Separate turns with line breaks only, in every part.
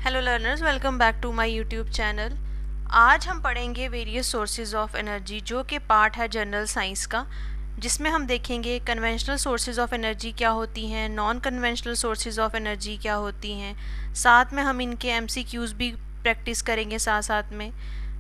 Hello learners, welcome back to my YouTube channel. आज हम पढ़ेंगे वेरियस सोर्सेज ऑफ एनर्जी, जो कि पार्ट है जनरल साइंस का, जिसमें हम देखेंगे कन्वेंशनल सोर्सेज ऑफ एनर्जी क्या होती हैं, non conventional sources of energy क्या होती हैं। साथ में हम इनके एमसीक्यूज़ भी प्रैक्टिस करेंगे साथ साथ में।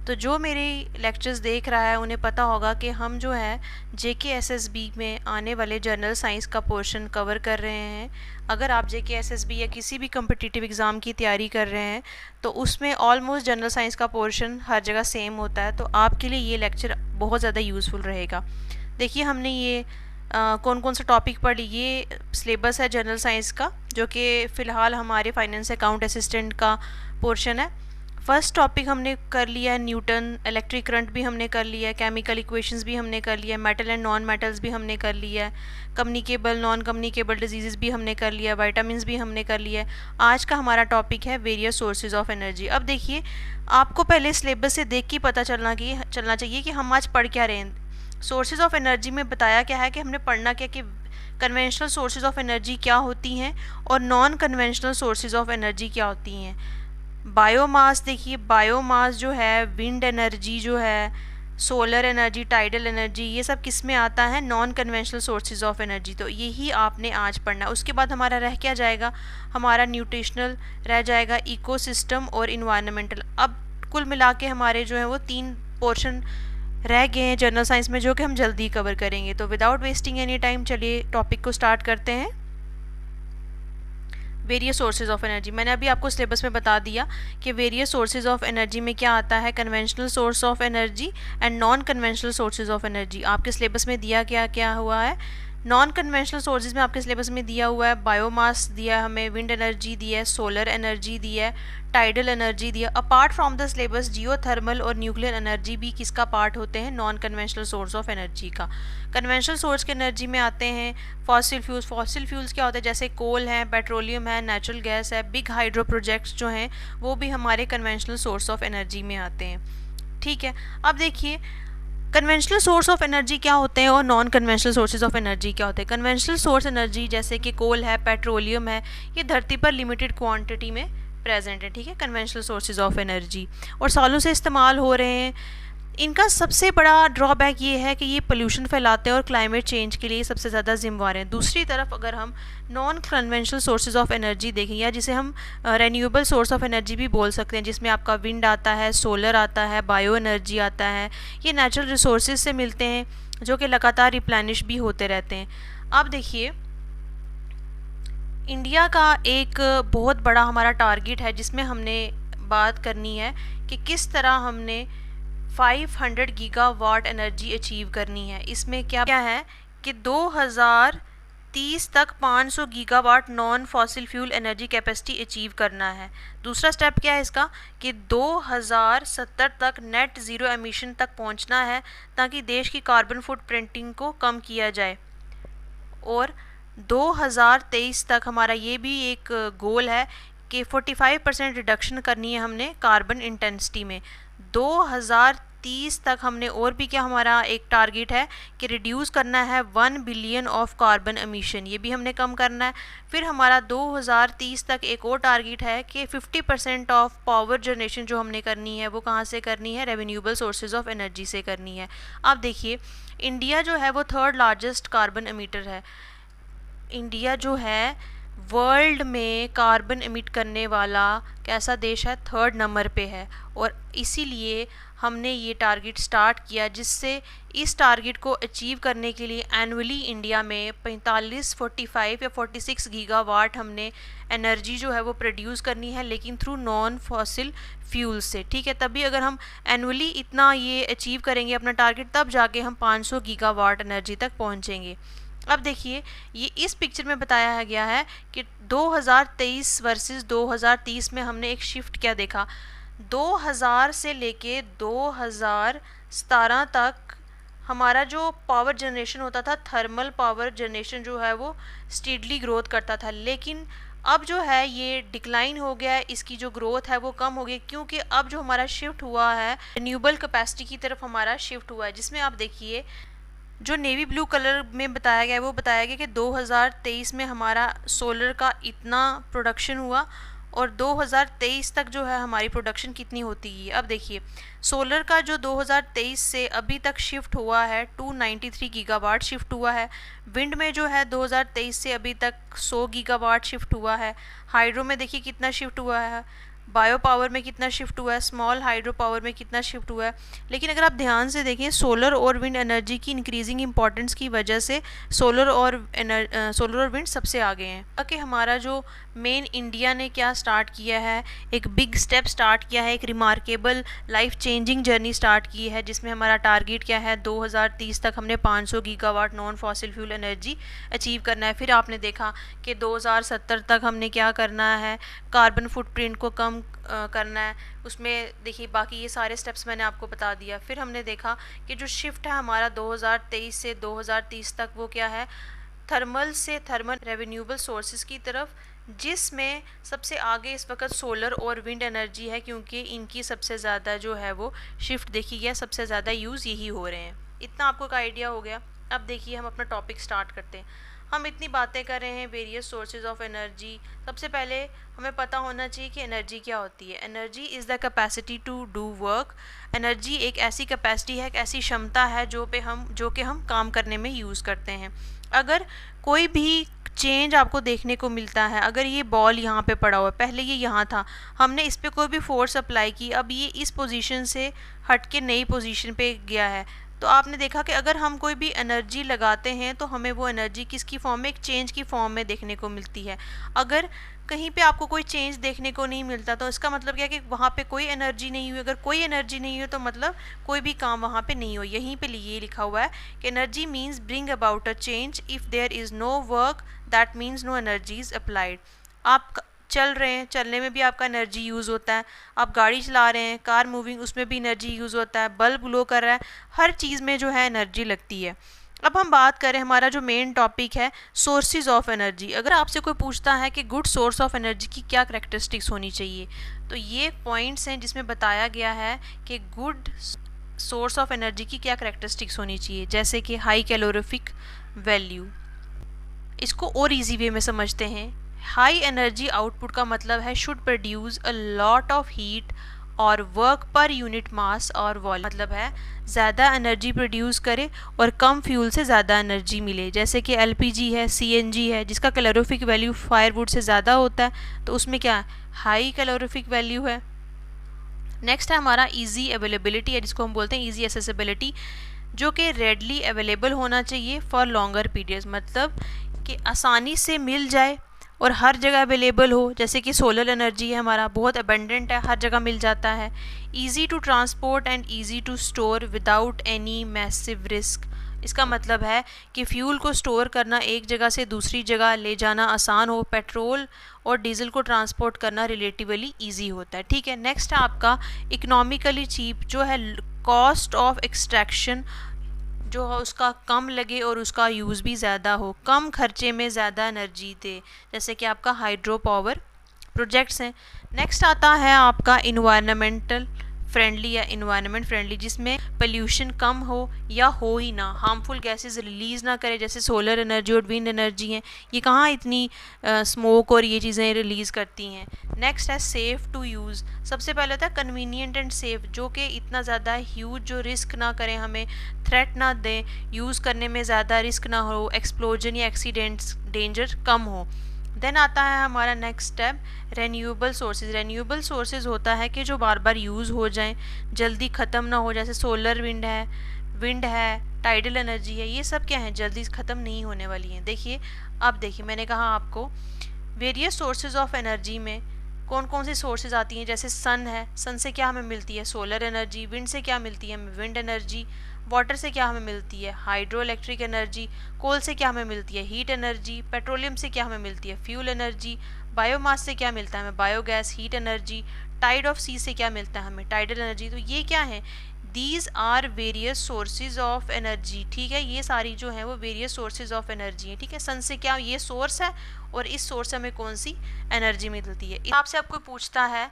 तो जो मेरी लेक्चर्स देख रहा है उन्हें पता होगा कि हम जो है JKSSB में आने वाले जनरल साइंस का पोर्शन कवर कर रहे हैं। अगर आप JKSSB या किसी भी कम्पिटिटिव एग्ज़ाम की तैयारी कर रहे हैं तो उसमें ऑलमोस्ट जनरल साइंस का पोर्शन हर जगह सेम होता है, तो आपके लिए ये लेक्चर बहुत ज़्यादा यूज़फुल रहेगा। देखिए, हमने ये कौन कौन सा टॉपिक पढ़ ली। ये सिलेबस है जनरल साइंस का, जो कि फ़िलहाल हमारे फाइनेंस अकाउंट असिस्टेंट का पोर्शन है। फर्स्ट टॉपिक हमने कर लिया है न्यूटन, इलेक्ट्रिक करंट भी हमने कर लिया है, केमिकल इक्वेशंस भी हमने कर लिया है, मेटल एंड नॉन मेटल्स भी हमने कर लिया है, कम्युनिकेबल नॉन कम्युनिकेबल डिजीज़ भी हमने कर लिया है, वाइटामिन भी हमने कर लिया है। आज का हमारा टॉपिक है वेरियस सोर्सेज ऑफ एनर्जी। अब देखिए, आपको पहले सिलेबस से देख के पता चलना चाहिए कि हम आज पढ़ क्या रहे हैं। सोर्सेज ऑफ एनर्जी में बताया क्या है कि हमने पढ़ना क्या कि कन्वेंशनल सोर्सेज ऑफ एनर्जी क्या होती हैं और non conventional sources of energy क्या होती हैं। बायोमास, देखिए बायोमास जो है, विंड एनर्जी जो है, सोलर एनर्जी, टाइडल एनर्जी, ये सब किस में आता है? Non conventional sources of energy. तो यही आपने आज पढ़ना है। उसके बाद हमारा रह क्या जाएगा? हमारा न्यूट्रिशनल रह जाएगा, इकोसिस्टम और इन्वायरमेंटल। अब कुल मिला के हमारे जो है वो 3 पोर्शन रह गए हैं जनरल साइंस में, जो कि हम जल्दी कवर करेंगे। तो विदाउट वेस्टिंग एनी टाइम चलिए टॉपिक को स्टार्ट करते हैं। वेरियस सोर्सेज ऑफ एनर्जी, मैंने अभी आपको सिलेबस में बता दिया कि वेरियस सोर्सेज ऑफ एनर्जी में क्या आता है, conventional source of energy and non conventional sources of energy. आपके सिलेबस में दिया क्या क्या हुआ है? नॉन कन्वेंशनल सोर्सेज में आपके सिलेबस में दिया हुआ है बायोमास दिया है हमें, विंड एनर्जी दिया है, सोलर एनर्जी दिया है, टाइडल एनर्जी दिया। Apart from the syllabus geothermal और न्यूक्लियर एनर्जी भी किसका पार्ट होते हैं? Non conventional source of energy का। कन्वेंशनल सोर्स के एनर्जी में आते हैं फॉसिल फ्यूल्स। फॉसिल फ्यूल्स क्या होते हैं? जैसे कोल है, पेट्रोलियम है, नेचुरल गैस है, बिग हाइड्रो प्रोजेक्ट्स जो हैं वो भी हमारे कन्वेंशनल सोर्स ऑफ एनर्जी में आते हैं। ठीक है, अब देखिए कन्वेंशनल सोर्स ऑफ एनर्जी क्या होते हैं और non conventional sources of energy क्या होते हैं। कन्वेंशनल सोर्स एनर्जी जैसे कि कोल है, पेट्रोलियम है, ये धरती पर लिमिटेड क्वांटिटी में प्रेजेंट है। ठीक है, कन्वेंशनल सोर्सेज ऑफ एनर्जी और सालों से इस्तेमाल हो रहे हैं। इनका सबसे बड़ा ड्रॉबैक ये है कि ये पोल्यूशन फैलाते हैं और क्लाइमेट चेंज के लिए सबसे ज़्यादा जिम्मेवार हैं। दूसरी तरफ अगर हम non conventional sources of energy देखें, या जिसे हम रेन्यूएबल सोर्स ऑफ एनर्जी भी बोल सकते हैं, जिसमें आपका विंड आता है, सोलर आता है, बायो एनर्जी आता है, ये नेचुरल रिसोर्सेज से मिलते हैं जो कि लगातार रिप्लेनिश भी होते रहते हैं। अब देखिए, इंडिया का एक बहुत बड़ा हमारा टारगेट है जिसमें हमने बात करनी है कि किस तरह हमने 500 गीगावाट एनर्जी अचीव करनी है। इसमें क्या क्या है कि 2030 तक 500 gigawatt non fossil fuel energy capacity achieve करना है। दूसरा स्टेप क्या है इसका कि 2070 तक नेट ज़ीरो एमिशन तक पहुंचना है, ताकि देश की कार्बन फुटप्रिंटिंग को कम किया जाए। और 2023 तक हमारा ये भी एक गोल है कि 45% रिडक्शन करनी है हमने कार्बन इंटेंसिटी में। 2030 तक हमने और भी क्या, हमारा एक टारगेट है कि रिड्यूस करना है 1 बिलियन ऑफ कार्बन एमिशन, ये भी हमने कम करना है। फिर हमारा 2030 तक एक और टारगेट है कि 50% ऑफ पावर जनरेशन जो हमने करनी है वो कहाँ से करनी है? रेन्यूएबल सोर्सेज ऑफ एनर्जी से करनी है। अब देखिए, इंडिया जो है वो 3rd लार्जेस्ट कार्बन एमिटर है। इंडिया जो है वर्ल्ड में कार्बन एमिट करने वाला कैसा देश है? 3rd नंबर पे है। और इसीलिए हमने ये टारगेट स्टार्ट किया, जिससे इस टारगेट को अचीव करने के लिए एनुअली इंडिया में 45, 45 या 46 गीगावाट हमने एनर्जी जो है वो प्रोड्यूस करनी है, लेकिन थ्रू नॉन फॉसिल फ्यूल से। ठीक है, तभी अगर हम एनुअली इतना ये अचीव करेंगे अपना टारगेट, तब जाके हम 500 गीगावाट एनर्जी तक पहुँचेंगे। अब देखिए, ये इस पिक्चर में बताया गया है कि 2023 वर्सेस 2030 में हमने एक शिफ्ट क्या देखा। 2000 से लेके 2017 तक हमारा जो पावर जनरेशन होता था, थर्मल पावर जनरेशन जो है वो स्टीडली ग्रोथ करता था, लेकिन अब जो है ये डिक्लाइन हो गया है, इसकी जो ग्रोथ है वो कम हो गई, क्योंकि अब जो हमारा शिफ्ट हुआ है रिन्यूएबल कैपेसिटी की तरफ हमारा शिफ्ट हुआ है। जिसमें आप देखिए, जो नेवी ब्लू कलर में बताया गया है वो बताया गया कि 2023 में हमारा सोलर का इतना प्रोडक्शन हुआ और 2023 तक जो है हमारी प्रोडक्शन कितनी होती है। अब देखिए सोलर का जो 2023 से अभी तक शिफ्ट हुआ है 293 गीगावाट शिफ्ट हुआ है। विंड में जो है 2023 से अभी तक 100 गीगावाट शिफ्ट हुआ है। हाइड्रो में देखिए कितना शिफ्ट हुआ है, बायो पावर में कितना शिफ्ट हुआ है, स्मॉल हाइड्रो पावर में कितना शिफ्ट हुआ है। लेकिन अगर आप ध्यान से देखें सोलर और विंड एनर्जी की इंक्रीजिंग इंपॉर्टेंस की वजह से सोलर और विंड सबसे आगे हैं। कि हमारा जो मेन इंडिया ने क्या स्टार्ट किया है, एक बिग स्टेप स्टार्ट किया है, एक remarkable life changing journey start की है, जिसमें हमारा टारगेट क्या है 2030 तक हमने 500 gigawatt non fossil fuel energy achieve करना है। फिर आपने देखा कि 2070 तक हमने क्या करना है, कार्बन फुटप्रिंट को कम करना है। उसमें देखिए बाकी ये सारे स्टेप्स मैंने आपको बता दिया। फिर हमने देखा कि जो शिफ्ट है हमारा 2023 से 2030 तक वो क्या है, थर्मल से थर्मल रेन्यूएबल सोर्सेज की तरफ, जिसमें सबसे आगे इस वक्त सोलर और विंड एनर्जी है, क्योंकि इनकी सबसे ज़्यादा जो है वो शिफ्ट देखी गया, सबसे ज़्यादा यूज़ यही हो रहे हैं। इतना आपको का आइडिया हो गया। अब देखिए हम अपना टॉपिक स्टार्ट करते हैं। हम इतनी बातें कर रहे हैं वेरियस सोर्सेज ऑफ एनर्जी। सबसे पहले हमें पता होना चाहिए कि एनर्जी क्या होती है। Energy is the capacity to do work. Energy एक ऐसी कैपेसिटी है, एक ऐसी क्षमता है जो कि हम काम करने में यूज़ करते हैं। अगर कोई भी चेंज आपको देखने को मिलता है, अगर ये बॉल यहाँ पे पड़ा हुआ है, पहले ये यहाँ था, हमने इस पर कोई भी फोर्स अप्लाई की, अब ये इस पोजीशन से हट के नई पोजीशन पे गया है, तो आपने देखा कि अगर हम कोई भी एनर्जी लगाते हैं तो हमें वो एनर्जी किसकी फॉर्म में, एक चेंज की फॉर्म में देखने को मिलती है। अगर कहीं पे आपको कोई चेंज देखने को नहीं मिलता तो इसका मतलब क्या है कि वहाँ पे कोई एनर्जी नहीं हुई। अगर कोई एनर्जी नहीं हुई तो मतलब कोई भी काम वहाँ पे नहीं हो। यहीं पे ये लिखा हुआ है कि energy means bring about a change, if there is no work that means no energy is applied. आप चल रहे हैं, चलने में भी आपका एनर्जी यूज़ होता है। आप गाड़ी चला रहे हैं, कार मूविंग, उसमें भी एनर्जी यूज़ होता है। बल्ब ग्लो कर रहा है, हर चीज़ में जो है एनर्जी लगती है। अब हम बात करें, हमारा जो मेन टॉपिक है सोर्सेज ऑफ एनर्जी। अगर आपसे कोई पूछता है कि गुड सोर्स ऑफ एनर्जी की क्या करैक्टरिस्टिक्स होनी चाहिए, तो ये पॉइंट्स हैं जिसमें बताया गया है कि गुड सोर्स ऑफ एनर्जी की क्या करैक्टरिस्टिक्स होनी चाहिए। जैसे कि हाई कैलोरीफिक वैल्यू। इसको और इजी वे में समझते हैं। हाई एनर्जी आउटपुट का मतलब है should produce a lot of heat और वर्क पर यूनिट मास और वॉल्यूम। मतलब है ज़्यादा एनर्जी प्रोड्यूस करे और कम फ्यूल से ज़्यादा एनर्जी मिले। जैसे कि एलपीजी है, सीएनजी है, जिसका कैलोरीफिक वैल्यू फायरवुड से ज़्यादा होता है, तो उसमें क्या हाई कैलोरीफिक वैल्यू है। नेक्स्ट है हमारा इजी अवेलेबिलिटी है, जिसको हम बोलते हैं इजी एसेसिबिलिटी, जो कि रेडली अवेलेबल होना चाहिए फॉर लॉन्गर पीरियड्स। मतलब कि आसानी से मिल जाए और हर जगह अवेलेबल हो। जैसे कि सोलर एनर्जी है हमारा, बहुत अबेंडेंट है, हर जगह मिल जाता है। Easy to transport and easy to store without any massive risk. इसका मतलब है कि फ्यूल को स्टोर करना, एक जगह से दूसरी जगह ले जाना आसान हो। पेट्रोल और डीजल को ट्रांसपोर्ट करना रिलेटिवली ईजी होता है। ठीक है। नेक्स्ट है आपका इकोनॉमिकली चीप, जो है कॉस्ट ऑफ एक्सट्रैक्शन जो है उसका कम लगे और उसका यूज़ भी ज़्यादा हो, कम खर्चे में ज़्यादा एनर्जी दे, जैसे कि आपका हाइड्रो पावर प्रोजेक्ट्स हैं। नेक्स्ट आता है आपका इन्वायरमेंटल फ्रेंडली या इन्वायरमेंट फ्रेंडली, जिसमें पोल्यूशन कम हो या हो ही ना, हार्मफुल गैसेस रिलीज़ ना करे। जैसे सोलर एनर्जी और विंड एनर्जी हैं, ये कहाँ इतनी स्मोक और ये चीज़ें रिलीज़ करती हैं। नेक्स्ट है सेफ़ टू यूज़। सबसे पहले होता है कन्वीनियंट एंड सेफ़, जो कि इतना ज़्यादा ह्यूज, जो रिस्क ना करें, हमें थ्रेट ना दें, यूज़ करने में ज़्यादा रिस्क ना हो, एक्सप्लोजन या एक्सीडेंट्स डेंजर कम हो। देन आता है हमारा next step renewable sources. Renewable sources होता है कि जो बार बार यूज़ हो जाएं, जल्दी ख़त्म ना हो। जैसे सोलर विंड है, टाइडल एनर्जी है, ये सब क्या है, जल्दी ख़त्म नहीं होने वाली हैं। देखिए अब देखिए मैंने कहा आपको वेरियस सोर्सेज ऑफ एनर्जी में कौन कौन सी सोर्सेज आती हैं। जैसे सन है, सन से क्या हमें मिलती है, सोलर एनर्जी। विंड से क्या मिलती है हमें, विंड एनर्जी। वाटर से क्या हमें मिलती है, हाइड्रो इलेक्ट्रिक एनर्जी। कोल से क्या हमें मिलती है, हीट एनर्जी। पेट्रोलियम से क्या हमें मिलती है, फ्यूल एनर्जी। बायोमास से क्या मिलता है हमें, biogas, heat energy. Tide of sea से क्या मिलता है हमें, टाइडल एनर्जी। तो ये क्या है, these are various sources of energy. ठीक है, ये सारी जो है वो वेरियस सोर्सेज ऑफ एनर्जी है। ठीक है, सन से क्या ये सोर्स है और इस सोर्स से हमें कौन सी एनर्जी मिलती है। आपसे आपको पूछता है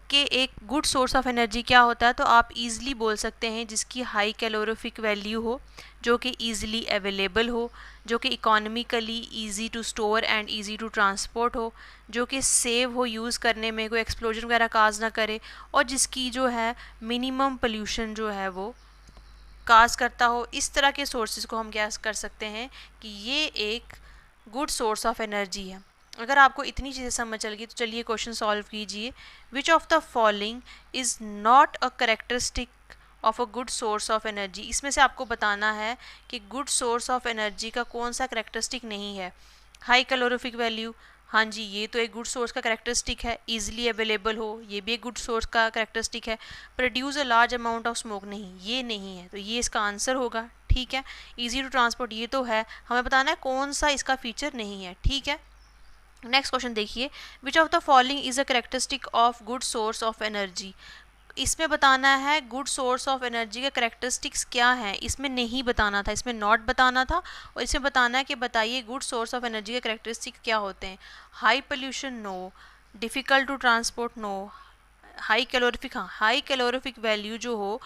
कि एक गुड सोर्स ऑफ एनर्जी क्या होता है, तो आप इजीली बोल सकते हैं जिसकी हाई कैलोरीफिक वैल्यू हो, जो कि इजीली अवेलेबल हो, जो कि economically easy to store and easy to transport हो, जो कि सेव हो यूज़ करने में, कोई एक्सप्लोजन वगैरह काज ना करे, और जिसकी जो है मिनिमम पोल्यूशन जो है वो काज करता हो। इस तरह के सोर्सेज को हम क्या कर सकते हैं कि ये एक गुड सोर्स ऑफ एनर्जी है। अगर आपको इतनी चीज़ें समझ चल गई तो चलिए क्वेश्चन सॉल्व कीजिए। विच of the following is not a characteristic of a good source of energy. इसमें से आपको बताना है कि गुड सोर्स ऑफ एनर्जी का कौन सा करेक्टरिस्टिक नहीं है। हाई कैलोरीफिक वैल्यू, हाँ जी ये तो एक गुड सोर्स का करेक्टरिस्टिक है। ईजिली अवेलेबल हो, ये भी एक गुड सोर्स का करेक्टरिस्टिक है। Produce a large amount of smoke, नहीं ये नहीं है, तो ये इसका आंसर होगा। ठीक है, ईजी टू ट्रांसपोर्ट ये तो है, हमें बताना है कौन सा इसका फीचर नहीं है। ठीक है, नेक्स्ट क्वेश्चन देखिए। विच of the following is a characteristic of good source of energy. इसमें बताना है गुड सोर्स ऑफ एनर्जी के करेक्टरिस्टिक्स क्या हैं। इसमें नहीं बताना था, इसमें नॉट बताना था, और इसमें बताना है कि बताइए गुड सोर्स ऑफ एनर्जी के करेक्टरिस्टिक्स क्या होते हैं। High pollution, no. Difficult to transport, no. High calorific, हाँ हाई कैलोरीफिक वैल्यू जो हो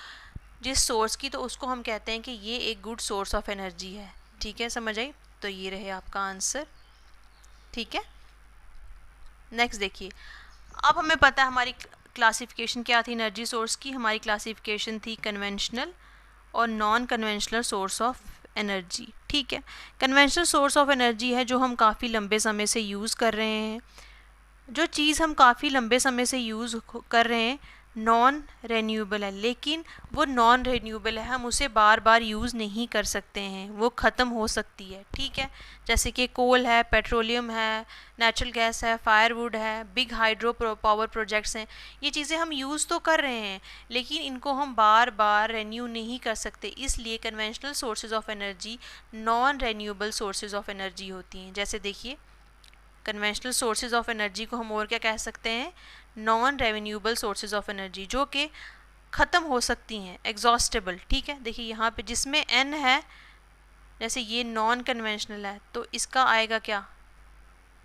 जिस सोर्स की, तो उसको हम कहते हैं कि ये एक गुड सोर्स ऑफ एनर्जी है। ठीक है, समझ आई, तो ये रहे आपका आंसर। ठीक है, नेक्स्ट देखिए। अब हमें पता है हमारी क्लासिफिकेशन क्या थी एनर्जी सोर्स की। हमारी क्लासिफिकेशन थी कन्वेंशनल और non conventional source of energy. ठीक है, कन्वेंशनल सोर्स ऑफ एनर्जी है जो हम काफ़ी लंबे समय से यूज़ कर रहे हैं। जो चीज़ हम काफ़ी लंबे समय से यूज़ कर रहे हैं नॉन रेन्यूएबल है, लेकिन वो नॉन रेन्यूएबल है, हम उसे बार बार यूज़ नहीं कर सकते हैं, वो ख़त्म हो सकती है। ठीक है, जैसे कि कोल है, पेट्रोलियम है, नेचुरल गैस है, फायरवुड है, बिग हाइड्रो पावर प्रोजेक्ट्स हैं। ये चीज़ें हम यूज़ तो कर रहे हैं लेकिन इनको हम बार बार रेन्यू नहीं कर सकते, इसलिए conventional sources of energy non renewable sources of energy होती हैं। जैसे देखिए कन्वेंशनल सोर्सेज ऑफ एनर्जी को हम और क्या कह सकते हैं, non renewable sources of energy, जो कि ख़त्म हो सकती हैं, एग्जॉस्टेबल। ठीक है, देखिए यहाँ पे जिसमें एन है, जैसे ये नॉन कन्वेंशनल है तो इसका आएगा क्या,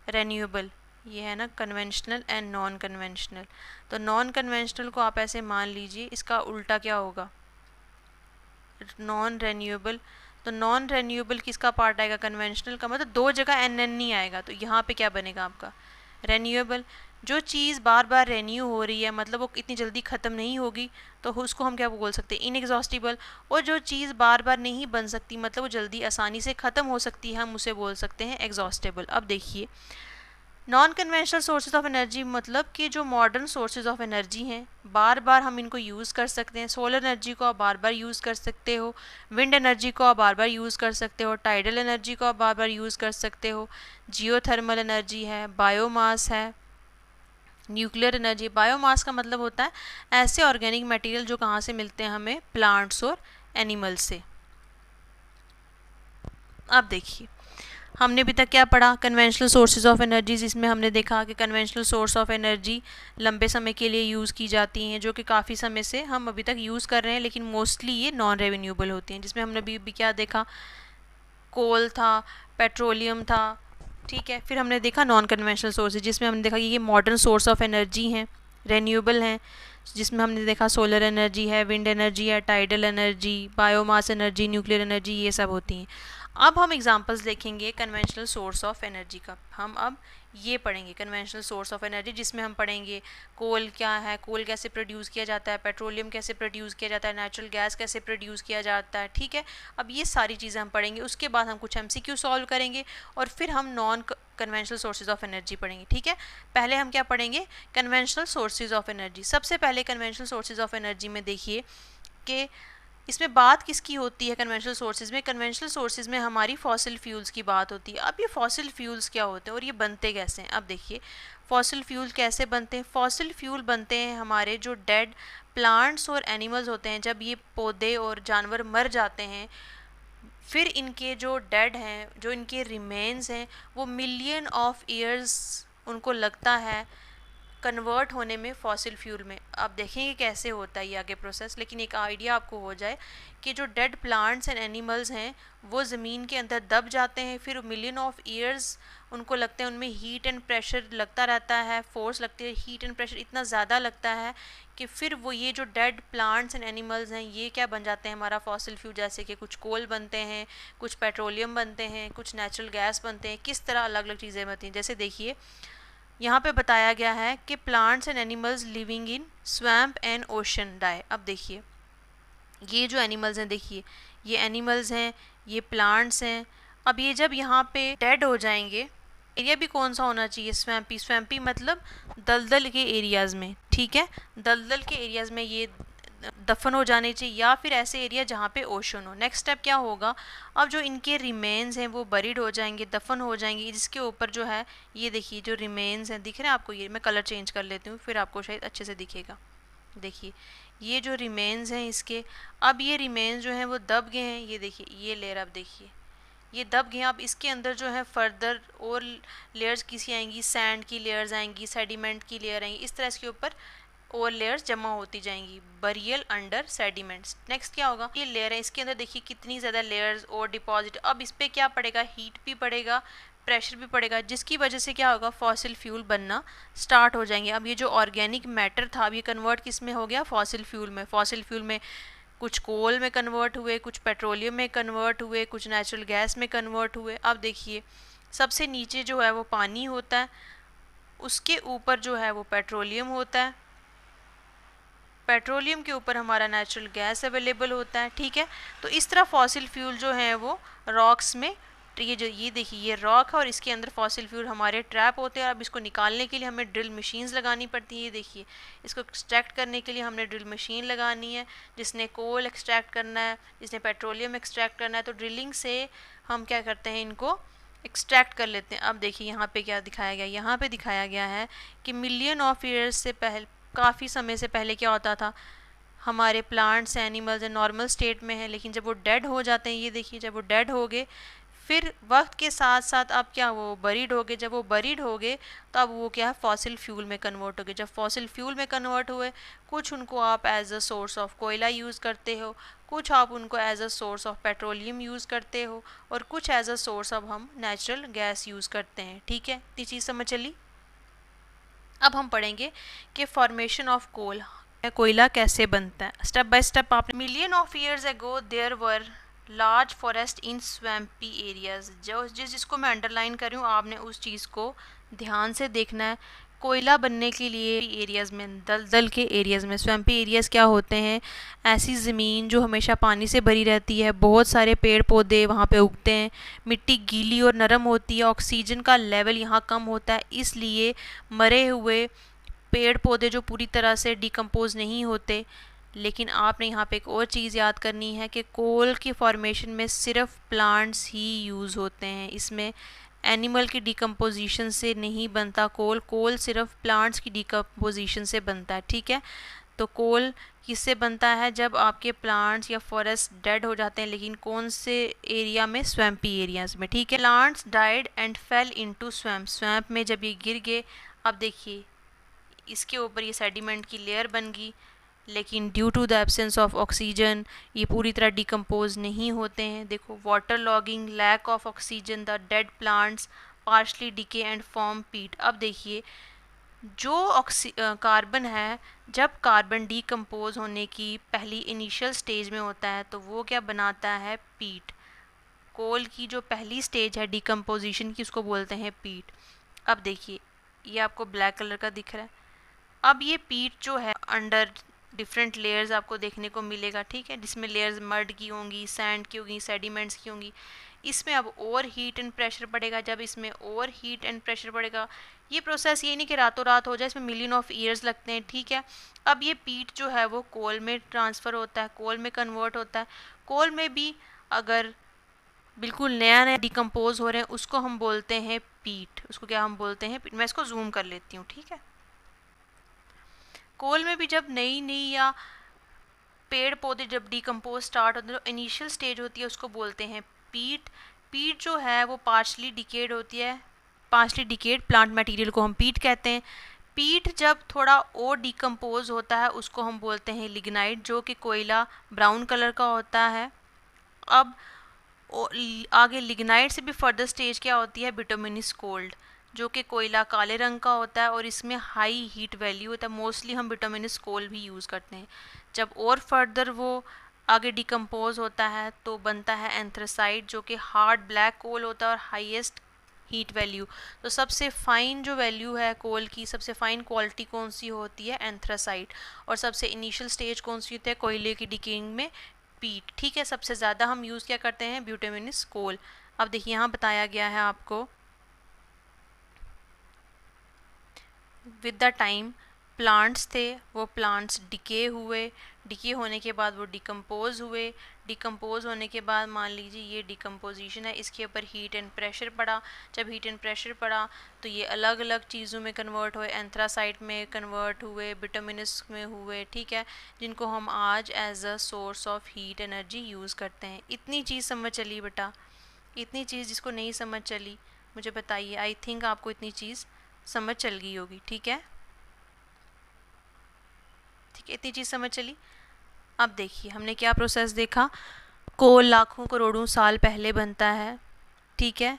रेन्यूएबल। ये है ना कन्वेंशनल एंड नॉन कन्वेंशनल, तो नॉन कन्वेंशनल को आप ऐसे मान लीजिए, इसका उल्टा क्या होगा, नॉन रेन्यूएबल। तो नॉन रेन्यूएबल किसका पार्ट आएगा, कन्वेंशनल का, मतलब दो जगह एन एन नहीं आएगा, तो यहाँ पे क्या बनेगा आपका रेन्यूएबल। जो चीज़ बार बार रेन्यू हो रही है मतलब वो इतनी जल्दी ख़त्म नहीं होगी, तो उसको हम क्या बोल सकते हैं, इनएग्जॉस्टिबल। और जो चीज़ बार बार नहीं बन सकती मतलब वो जल्दी आसानी से ख़त्म हो सकती है, हम उसे बोल सकते हैं एग्जॉस्टेबल। अब देखिए non conventional sources of energy मतलब कि जो मॉडर्न सोर्सेज ऑफ एनर्जी हैं बार बार हम इनको यूज़ कर सकते हैं। सोलर एनर्जी को आप बार बार यूज़ कर सकते हो, विंड एनर्जी को आप बार बार यूज़ कर सकते हो, टाइडल एनर्जी को आप बार बार यूज़ कर सकते हो, जियोथर्मल एनर्जी है, बायोमास है, न्यूक्लियर एनर्जी। बायोमास का मतलब होता है ऐसे ऑर्गेनिक मटेरियल जो कहाँ से मिलते हैं हमें, प्लांट्स और एनिमल से। अब देखिए हमने अभी तक क्या पढ़ा, कन्वेंशनल सोर्सेज ऑफ एनर्जी, जिसमें हमने देखा कि कन्वेंशनल सोर्स ऑफ एनर्जी लंबे समय के लिए यूज़ की जाती हैं, जो कि काफ़ी समय से हम अभी तक यूज़ कर रहे हैं, लेकिन मोस्टली ये नॉन रेन्यूएबल होती हैं। जिसमें हमने अभी क्या देखा, कोल था, पेट्रोलियम था। ठीक है, फिर हमने देखा नॉन कन्वेंशनल सोर्सेज, जिसमें हमने देखा कि ये मॉडर्न सोर्स ऑफ एनर्जी हैं, रेन्यूएबल हैं, जिसमें हमने देखा सोलर एनर्जी है, विंड एनर्जी है, tidal energy, biomass energy, nuclear energy, ये सब होती हैं। अब हम एग्जांपल्स देखेंगे कन्वेंशनल सोर्स ऑफ एनर्जी का। हम अब ये पढ़ेंगे कन्वेंशनल सोर्स ऑफ एनर्जी, जिसमें हम पढ़ेंगे कोल क्या है, कोल कैसे प्रोड्यूस किया जाता है, पेट्रोलियम कैसे प्रोड्यूस किया जाता है, नेचुरल गैस कैसे प्रोड्यूस किया जाता है। ठीक है, अब ये सारी चीज़ें हम पढ़ेंगे, उसके बाद हम कुछ MCQ सॉल्व करेंगे और फिर हम non conventional sources of energy पढ़ेंगे। ठीक है, पहले हम क्या पढ़ेंगे, कन्वेंशनल सोर्सेज ऑफ एनर्जी। सबसे पहले कन्वेंशनल सोर्सेज ऑफ एनर्जी में देखिए कि इसमें बात किसकी होती है, कन्वेंशनल सोर्सेज में, कन्वेंशनल सोर्सेज में हमारी फॉसिल फ्यूल्स की बात होती है। अब ये फॉसिल फ्यूल्स क्या होते हैं और ये बनते कैसे हैं। अब देखिए फॉसिल फ्यूल कैसे बनते हैं, फॉसिल फ्यूल बनते हैं हमारे जो डेड प्लांट्स और एनिमल्स होते हैं, जब ये पौधे और जानवर मर जाते हैं, फिर इनके जो डेड हैं, जो इनके रिमेन्स हैं, वो मिलियन ऑफ ईयर्स उनको लगता है कन्वर्ट होने में फॉसिल फ्यूल में। आप देखेंगे कैसे होता है ये आगे प्रोसेस, लेकिन एक आइडिया आपको हो जाए कि जो डेड प्लांट्स एंड एनिमल्स हैं वो ज़मीन के अंदर दब जाते हैं, फिर मिलियन ऑफ ईयर्स उनको लगते हैं, उनमें हीट एंड प्रेशर लगता रहता है, फोर्स लगती है, हीट एंड प्रेशर इतना ज़्यादा लगता है कि फिर वो ये जो डेड प्लांट्स एंड एनिमल्स हैं ये क्या बन जाते हैं, हमारा फॉसिल फ्यूल। जैसे कि कुछ कोल बनते हैं, कुछ पेट्रोलियम बनते हैं, कुछ नेचुरल गैस बनते हैं, किस तरह अलग अलग चीज़ें बनती हैं। जैसे देखिए यहाँ पे बताया गया है कि plants and animals living in swamp and ocean die. अब देखिए ये जो एनिमल्स हैं, देखिए ये एनिमल्स हैं, ये प्लांट्स हैं। अब ये जब यहाँ पे डेड हो जाएंगे, एरिया भी कौन सा होना चाहिए, स्वैम्पी। स्वैम्पी मतलब दलदल के एरियाज़ में, ठीक है, दलदल के एरियाज़ में ये दफन हो जाने चाहिए, या फिर ऐसे एरिया जहाँ पे ओशन हो। नेक्स्ट स्टेप क्या होगा, अब जो इनके रिमेन्स हैं वो बरीड हो जाएंगे, दफन हो जाएंगे, जिसके ऊपर जो है ये देखिए जो रिमेन्स हैं, दिख रहे हैं आपको, ये मैं कलर चेंज कर लेती हूँ फिर आपको शायद अच्छे से दिखेगा। देखिए ये जो रिमेन्स हैं इसके, अब ये रिमेन्स जो हैं वो दब गए हैं, ये देखिए ये लेयर, अब देखिए ये दब गए। अब इसके अंदर जो है फर्दर और लेयर्स किसी आएंगी, सैंड की लेयर्स आएंगी, सेडिमेंट की लेयर आएंगी, इस तरह इसके ऊपर और लेयर्स जमा होती जाएंगी, बरियल अंडर सेडिमेंट्स। नेक्स्ट क्या होगा, ये लेयर है, इसके अंदर देखिए कितनी ज़्यादा लेयर्स और डिपॉजिट। अब इस पर क्या पड़ेगा, हीट भी पड़ेगा, प्रेशर भी पड़ेगा, जिसकी वजह से क्या होगा, फॉसिल फ्यूल बनना स्टार्ट हो जाएंगे। अब ये जो ऑर्गेनिक मैटर था अब ये कन्वर्ट किस में हो गया, फॉसिल फ्यूल में। फॉसिल फ्यूल में कुछ कोल में कन्वर्ट हुए, कुछ पेट्रोलियम में कन्वर्ट हुए, कुछ नेचुरल गैस में कन्वर्ट हुए। अब देखिए सबसे नीचे जो है वो पानी होता है, उसके ऊपर जो है वो पेट्रोलियम होता है, पेट्रोलियम के ऊपर हमारा नेचुरल गैस अवेलेबल होता है, ठीक है। तो इस तरह फॉसिल फ्यूल जो है वो रॉक्स में, ये जो ये देखिए ये रॉक है और इसके अंदर फॉसिल फ्यूल हमारे ट्रैप होते हैं। अब इसको निकालने के लिए हमें ड्रिल मशीन्स लगानी पड़ती है। ये देखिए इसको एक्सट्रैक्ट करने के लिए हमने ड्रिल मशीन लगानी है, जिसने कोल एक्सट्रैक्ट करना है, जिसने पेट्रोलियम एक्सट्रैक्ट करना है। तो ड्रिलिंग से हम क्या करते हैं, इनको एक्सट्रैक्ट कर लेते हैं। अब देखिए यहाँ पे क्या दिखाया गया, यहाँ पे दिखाया गया है कि मिलियन ऑफ ईयर्स से पहले, काफ़ी समय से पहले क्या होता था, हमारे प्लांट्स एनिमल्स नॉर्मल स्टेट में है, लेकिन जब वो डेड हो जाते हैं, ये देखिए जब वो डेड हो गए, फिर वक्त के साथ साथ अब क्या वो बरीड हो गए। जब वो बरीड हो गए तो अब वो क्या है, फॉसिल फ्यूल में कन्वर्ट हो गए। जब फॉसिल फ्यूल में कन्वर्ट हुए, कुछ उनको आप एज अ सोर्स ऑफ कोयला यूज़ करते हो, कुछ आप उनको as a source of petroleum use करते हो, और कुछ एज अ सोर्स ऑफ हम नेचुरल गैस यूज़ करते हैं, ठीक है। इतनी चीज़ समझ चली। अब हम पढ़ेंगे कि फॉर्मेशन ऑफ कोल, कोयला कैसे बनता है, स्टेप बाय स्टेप। आपने million of years ago there were large forest in swampy areas, जो जिसको मैं अंडरलाइन कर रही हूँ आपने उस चीज़ को ध्यान से देखना है। कोयला बनने के लिए एरियाज़ में, दलदल के एरियाज़ में, स्वैम्पी एरियाज़ क्या होते हैं, ऐसी ज़मीन जो हमेशा पानी से भरी रहती है, बहुत सारे पेड़ पौधे वहाँ पे उगते हैं, मिट्टी गीली और नरम होती है, ऑक्सीजन का लेवल यहाँ कम होता है, इसलिए मरे हुए पेड़ पौधे जो पूरी तरह से डिकम्पोज नहीं होते। लेकिन आपने यहाँ पे एक और चीज़ याद करनी है कि कोल की फॉर्मेशन में सिर्फ प्लांट्स ही यूज़ होते हैं, इसमें एनिमल की डिकम्पोजिशन से नहीं बनता कोल। कोल सिर्फ प्लांट्स की डिकम्पोजिशन से बनता है, ठीक है। तो कोल किससे बनता है, जब आपके प्लांट्स या फॉरेस्ट डेड हो जाते हैं, लेकिन कौन से एरिया में, स्वैम्पी एरियाज में, ठीक है। Plants died and fail into swamp, swamp में जब ये गिर गए, अब देखिए इसके ऊपर ये सेडिमेंट की लेयर बन गई, लेकिन due to the absence of oxygen ये पूरी तरह डिकम्पोज नहीं होते हैं। देखो water logging, lack of oxygen, the dead plants partially decay and form peat. अब देखिए जो कार्बन है, जब कार्बन डिकम्पोज होने की पहली इनिशियल स्टेज में होता है तो वो क्या बनाता है, पीट। कोल की जो पहली स्टेज है डिकम्पोजिशन की, उसको बोलते हैं पीट। अब देखिए ये आपको ब्लैक कलर का दिख रहा है। अब ये पीट जो है अंडर डिफरेंट लेयर्स आपको देखने को मिलेगा, ठीक है, जिसमें लेयर्स मड की होंगी, सैंड की होंगी, सेडिमेंट्स की होंगी। इसमें अब और हीट एंड प्रेशर पड़ेगा। जब इसमें और हीट एंड प्रेशर पड़ेगा, ये प्रोसेस ये नहीं कि रातों रात हो जाए, इसमें मिलियन ऑफ ईयर्स लगते हैं, ठीक है। अब ये पीट जो है वो कोल में ट्रांसफ़र होता है, कोल में कन्वर्ट होता है। कोल में भी अगर बिल्कुल नया नया डिकम्पोज हो रहे हैं उसको हम बोलते हैं पीट। उसको क्या हम बोलते हैं, पीट। मैं इसको जूम कर लेती हूँ, ठीक है। कोल में भी जब नई नई या पेड़ पौधे जब डिकम्पोज स्टार्ट होते हैं तो इनिशियल स्टेज होती है, उसको बोलते हैं पीट। पीट जो है वो पार्शली डिकेड होती है, पार्शली डिकेड प्लांट मटेरियल को हम पीट कहते हैं। पीट जब थोड़ा और डिकम्पोज होता है उसको हम बोलते हैं लिग्नाइट, जो कि कोयला ब्राउन कलर का होता है। अब आगे लिग्नाइट से भी फर्दर स्टेज क्या होती है, बिटुमिनस कोल्ड, जो कि कोयला काले रंग का होता है और इसमें हाई हीट वैल्यू होता है। मोस्टली हम बिटुमिनस कोल भी यूज़ करते हैं। जब और फर्दर वो आगे डिकम्पोज होता है तो बनता है एंथ्रासाइट, जो कि हार्ड ब्लैक कोल होता है और हाईएस्ट हीट वैल्यू। तो सबसे फाइन जो वैल्यू है कोल की, सबसे फाइन क्वालिटी कौन सी होती है, एंथ्रासाइट। और सबसे इनिशियल स्टेज कौन सी होती है कोयले की डिकेइंग में, पीट। ठीक है, सबसे ज़्यादा हम यूज़ क्या करते हैं, ब्यूटेमिनस कोल। अब देखिए यहाँ बताया गया है आपको, विद द टाइम प्लांट्स थे, वो प्लांट्स डिके हुए, डिके होने के बाद वो डिकम्पोज हुए, डिकम्पोज होने के बाद मान लीजिए ये डिकम्पोजिशन है, इसके ऊपर हीट एंड प्रेशर पड़ा। जब हीट एंड प्रेशर पड़ा तो ये अलग अलग चीज़ों में कन्वर्ट हुए, एंथ्रासाइट में कन्वर्ट हुए, बिटुमिनस में हुए, ठीक है, जिनको हम आज as a source of heat energy use करते हैं। इतनी चीज़ समझ चली बेटा, इतनी चीज़ जिसको नहीं समझ चली मुझे बताइए। आई थिंक आपको इतनी चीज़ समझ चल गई होगी, ठीक है, ठीक है, इतनी चीज़ समझ चली। अब देखिए हमने क्या प्रोसेस देखा, कोल लाखों करोड़ों साल पहले बनता है, ठीक है,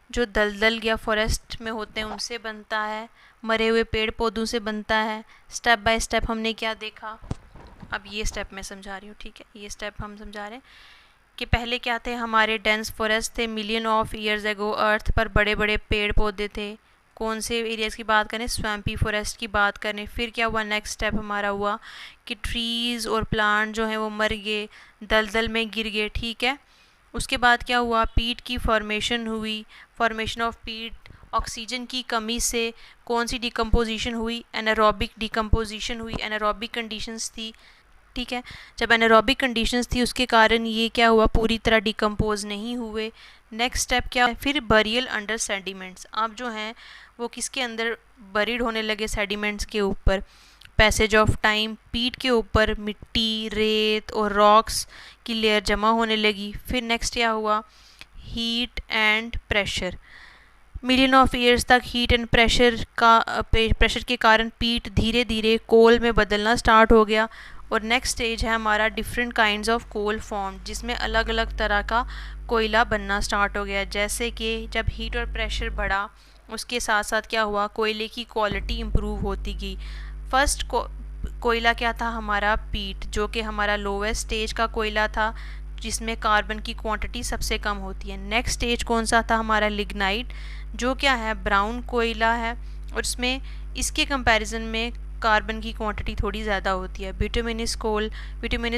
जो दलदल या फॉरेस्ट में होते हैं उनसे बनता है, मरे हुए पेड़ पौधों से बनता है। स्टेप बाय स्टेप हमने क्या देखा, अब ये स्टेप मैं समझा रही हूँ, ठीक है, ये स्टेप हम समझा रहे हैं कि पहले क्या थे, हमारे डेंस फॉरेस्ट थे, मिलियन ऑफ ईयर्स एगो अर्थ पर बड़े बड़े पेड़ पौधे थे। कौन से एरियाज़ की बात करें, स्वैम्पी फॉरेस्ट की बात करें। फिर क्या हुआ, नेक्स्ट स्टेप हमारा हुआ कि ट्रीज़ और प्लांट जो हैं वो मर गए, दलदल में गिर गए, ठीक है। उसके बाद क्या हुआ, पीट की फॉर्मेशन हुई, फॉर्मेशन ऑफ पीट, ऑक्सीजन की कमी से कौन सी डिकम्पोजिशन हुई, एनारोबिक डिकम्पोजिशन हुई, एनारोबिक कंडीशंस थी, ठीक है। जब एनारोबिक कंडीशंस थी उसके कारण ये क्या हुआ, पूरी तरह डिकम्पोज नहीं हुए। नेक्स्ट स्टेप क्या, फिर बरियल अंडर सेडिमेंट्स। अब जो हैं वो किसके अंदर बरीड होने लगे, सेडिमेंट्स के ऊपर। पैसेज ऑफ टाइम, पीट के ऊपर मिट्टी, रेत और रॉक्स की लेयर जमा होने लगी। फिर नेक्स्ट क्या हुआ, heat and pressure. Million of years तक हीट एंड प्रेशर के कारण पीट धीरे धीरे कोल में बदलना स्टार्ट हो गया। और नेक्स्ट स्टेज है हमारा different kinds of coal form, जिसमें अलग अलग तरह का कोयला बनना स्टार्ट हो गया। जैसे कि जब हीट और प्रेशर बढ़ा उसके साथ साथ क्या हुआ, कोयले की क्वालिटी इम्प्रूव होती गई। फर्स्ट कोयला क्या था हमारा, पीट, जो कि हमारा लोवेस्ट स्टेज का कोयला था, जिसमें कार्बन की क्वांटिटी सबसे कम होती है। नेक्स्ट स्टेज कौन सा था हमारा, लिग्नाइट, जो क्या है, ब्राउन कोयला है और इसमें इसके कंपैरिजन में कार्बन की क्वांटिटी थोड़ी ज़्यादा होती है। बिटुमिनस